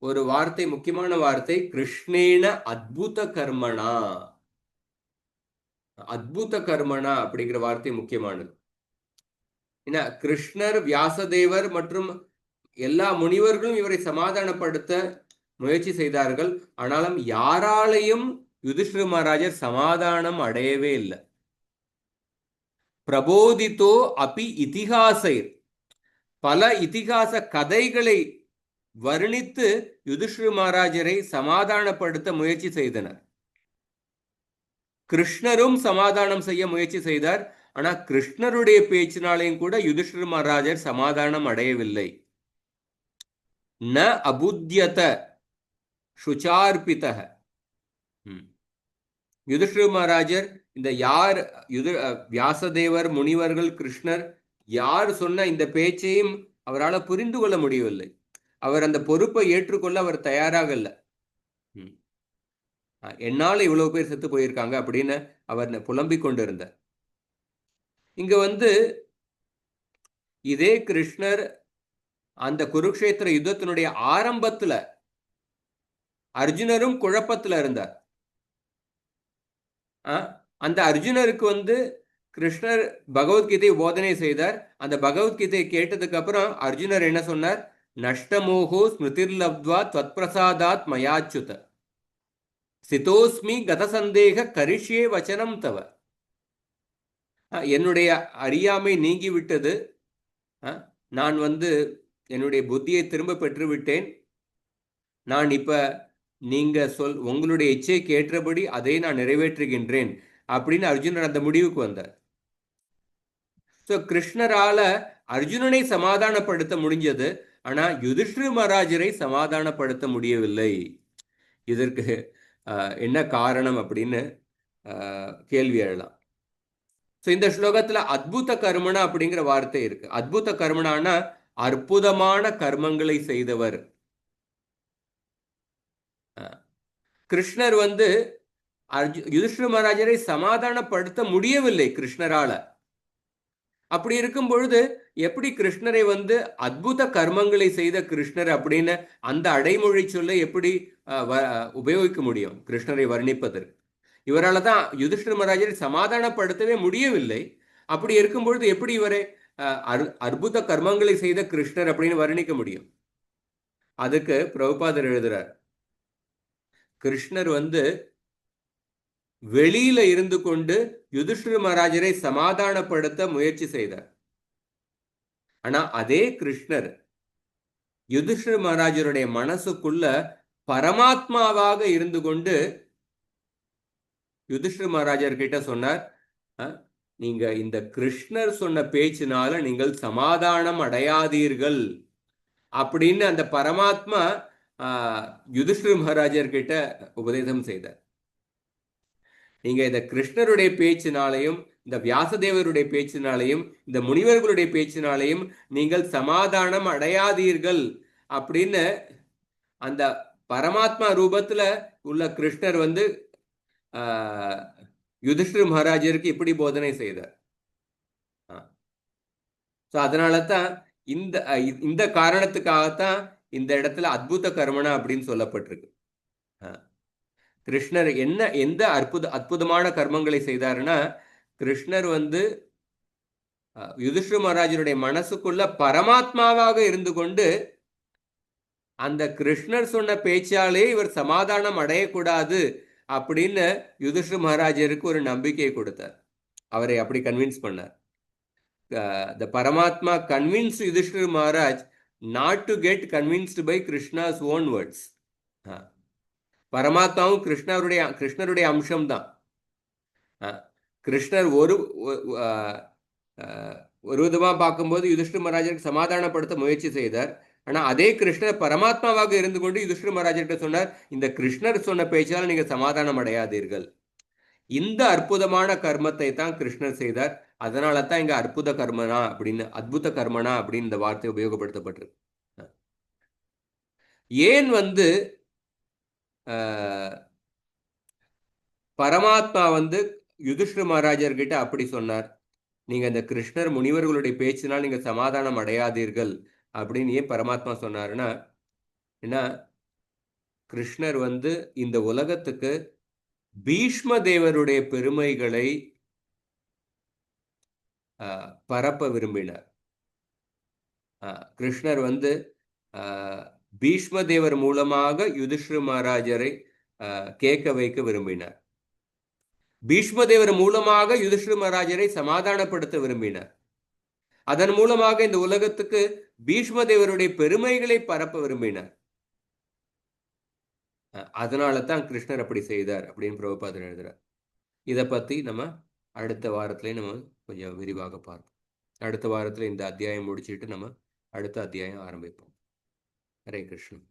ஒரு வார்த்தை, முக்கியமான வார்த்தை, கிருஷ்ணேன அத்புத கர்மணா. அத்புத கர்மணா அப்படிங்கிற வார்த்தை முக்கியமானது. ஏன்னா கிருஷ்ணர், வியாசதேவர் மற்றும் எல்லா முனிவர்களும் இவரை சமாதானப்படுத்த முயற்சி செய்தார்கள். ஆனாலும் யாராலையும் யுதிஷ்டிர மகாராஜர் சமாதானம் அடையவே இல்லை. பிரபோதித்தோ அபி இதிகாசை, பல இதிகாச கதைகளை வர்ணித்து யுதிஷ்டிர மகாராஜரை சமாதானப்படுத்த முயற்சி செய்தனர். கிருஷ்ணரும் சமாதானம் செய்ய முயற்சி செய்தார். ஆனா கிருஷ்ணருடைய பேச்சினாலையும் கூட யுதிஷ்டிர மகாராஜர் சமாதானம் அடையவில்லை. ந அபுத்யத சுச்சார்பிதஹ. யுதிஷ்டிர மகாராஜர் இந்த யார் வியாசதேவர், முனிவர்கள், கிருஷ்ணர் யார் சொன்ன இந்த பேச்சையும் அவரால் புரிந்து கொள்ள முடியவில்லை. அவர் அந்த பொறுப்பை ஏற்றுக்கொள்ள அவர் தயாராக இல்லை. என்னால இவ்வளவு பேர் செத்து போயிருக்காங்க அப்படின்னு அவர் புலம்பிக் கொண்டிருந்தார். இங்க வந்து இதே கிருஷ்ணர் அந்த குருக்ஷேத்திர யுத்தத்தினுடைய ஆரம்பத்துல அர்ஜுனரும் குழப்பத்துல இருந்தார். அந்த அர்ஜுனருக்கு வந்து கிருஷ்ணர் பகவத்கீதையை போதனை செய்தார். அந்த பகவத்கீதையை கேட்டதுக்கு அப்புறம் அர்ஜுனர் என்ன சொன்னார்? நஷ்டமோகோ ஸ்மிருதிர்லப்த்வா த்வத்பிரசாதாத் மயாச்சுத சிதோஸ்மி கதசந்தேக கரிஷ்யே வச்சனம் தவ. என்னுடைய அறியாமை நீங்கிவிட்டது. நான் வந்து என்னுடைய புத்தியை திரும்ப பெற்று விட்டேன். நான் இப்ப நீங்க உங்களுடைய இச்சைக்கு ஏற்றபடி அதை நான் நிறைவேற்றுகின்றேன் அப்படின்னு அர்ஜுனர் அந்த முடிவுக்கு வந்தார். ஸோ கிருஷ்ணரால அர்ஜுனனை சமாதானப்படுத்த முடிஞ்சது. ஆனா யுதிஷ்டிர மகாராஜரை சமாதானப்படுத்த முடியவில்லை. இதற்கு என்ன காரணம் அப்படின்னு கேள்வி எழலாம். ஸோ இந்த ஸ்லோகத்துல அத்புத கர்மணா அப்படிங்கிற வார்த்தை இருக்கு. அத்புத கர்மணானா அற்புதமான கர்மங்களை செய்தவர். கிருஷ்ணர் வந்து யுதிஷ்டிர மகாராஜரை சமாதானப்படுத்த முடியவில்லை கிருஷ்ணரால. அப்படி இருக்கும் பொழுது எப்படி கிருஷ்ணரை வந்து அத்புத கர்மங்களை செய்த கிருஷ்ணர் அப்படின்னு அந்த அடைமொழி சொல்ல எப்படி உபயோகிக்க முடியும் கிருஷ்ணரை வர்ணிப்பதற்கு? இவரால் தான் யுதிஷ்டிர மகாராஜரை சமாதானப்படுத்தவே முடியவில்லை. அப்படி இருக்கும் பொழுது எப்படி இவரை அற்புத கர்மங்களை செய்த கிருஷ்ணர் அப்படின்னு வர்ணிக்க முடியும்? அதுக்கு பிரபுபாதர் எழுதுறார், கிருஷ்ணர் வந்து வெளியில இருந்து கொண்டு யுதிஷ்டிர மகாராஜரை சமாதானப்படுத்த முயற்சி செய்தார். ஆனா அதே கிருஷ்ணர் யுதிஷ்டிர மகாராஜருடைய மனசுக்குள்ள பரமாத்மாவாக இருந்து கொண்டு யுதிஷ்டிர மகாராஜர் கிட்ட சொன்னார், நீங்க இந்த கிருஷ்ணர் சொன்ன பேச்சினால நீங்கள் சமாதானம் அடையாதீர்கள் அப்படின்னு அந்த பரமாத்மா யுதிஷ்டிர மகாராஜர் கிட்ட உபதேசம் செய்தார். நீங்க இந்த கிருஷ்ணருடைய பேச்சினாலையும் இந்த வியாசதேவருடைய பேச்சினாலையும் இந்த முனிவர்களுடைய பேச்சினாலையும் நீங்கள் சமாதானம் அடையாதீர்கள் அப்படின்னு அந்த பரமாத்மா ரூபத்துல உள்ள கிருஷ்ணர் வந்து யுதிஷ்டிர மகாராஜருக்கு இப்படி போதனை செய்தார். அதனால தான் இந்த காரணத்துக்காகத்தான் இந்த இடத்துல அத்புத கர்மணா அப்படின்னு சொல்லப்பட்டிருக்கு. கிருஷ்ணர் எந்த அற்புதமான கர்மங்களை செய்தாருன்னா, கிருஷ்ணர் வந்து யுதிஷ்டிர மகாராஜருடைய மனசுக்குள்ள பரமாத்மாவாக இருந்து கொண்டு அந்த கிருஷ்ணர் சொன்ன பேச்சாலே இவர் சமாதானம் அடையக்கூடாது அப்படின்னு யுதிஷ்டிர மகாராஜருக்கு ஒரு நம்பிக்கையை கொடுத்தார். அவரை அப்படி கன்வின்ஸ் பண்ணார். The Paramatma convinced Yudhishthira Maharaj not to get convinced by Krishna's own words. பரமாத்மாவும் கிருஷ்ணருடைய அம்சம்தான். கிருஷ்ணர் ஒரு விதமா பார்க்கும்போது யுதிஷ்டிர மகாராஜருக்கு சமாதானப்படுத்த முயற்சி செய்தார். ஆனா அதே கிருஷ்ணர் பரமாத்மாவாக இருந்து கொண்டு யுதிஷ்டிர மகாராஜர்கிட்ட சொன்னார், இந்த கிருஷ்ணர் சொன்ன பேச்சால் நீங்க சமாதானம் அடையாதீர்கள். இந்த அற்புதமான கர்மத்தை தான் கிருஷ்ணர் செய்தார். அதனால தான் இங்க அற்புத கர்மனா அப்படின்னு, அத்புத கர்மனா அப்படின்னு இந்த வார்த்தை உபயோகப்படுத்தப்பட்டிருக்கு. ஏன் பரமாத்மா யுதிஷ்டிர மகாராஜர்கிட்ட அப்படி சொன்னார், நீங்க இந்த கிருஷ்ணர் முனிவர்களுடைய பேச்சினால் நீங்க சமாதானம் அடையாதீர்கள் அப்படின்னு ஏன் பரமாத்மா சொன்னாருன்னா, ஏன்னா கிருஷ்ணர் இந்த உலகத்துக்கு பீஷ்ம தேவருடைய பெருமைகளை பரப்ப விரும்பினார். கிருஷ்ணர் பீஷ்ம தேவர் மூலமாக யுதிஷ்டிர மகாராஜரை கேட்க வைக்க விரும்பினார். பீஷ்மதேவர் மூலமாக யுதிஷ்டிர மகாராஜரை சமாதானப்படுத்த விரும்பினார். அதன் மூலமாக இந்த உலகத்துக்கு பீஷ்மதேவருடைய பெருமைகளை பரப்ப விரும்பினார். அதனால தான் கிருஷ்ணர் அப்படி செய்தார் அப்படின்னு பிரபுபாதர் எழுதுறார். இதை பத்தி நம்ம அடுத்த வாரத்திலே நம்ம கொஞ்சம் விரிவாக பார்ப்போம். அடுத்த வாரத்துல இந்த அத்தியாயம் முடிச்சுட்டு நம்ம அடுத்த அத்தியாயம் ஆரம்பிப்போம். ஹரே கிருஷ்ணன்.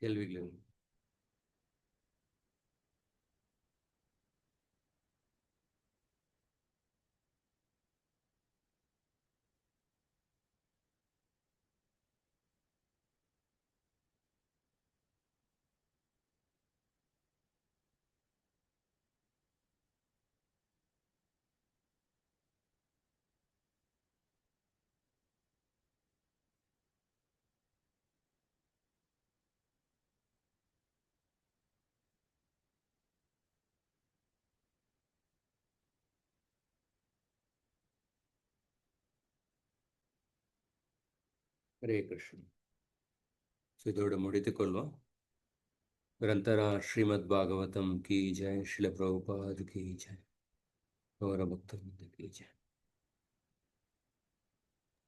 கேள்விகள்? ஹரே கிருஷ்ணன். இதோடு முடித்துக் கொள்வோம். ग्रंथरा श्रीमद् भागवतम की जय, श्रील प्रभुपाद की जय, गौर भक्त की जय.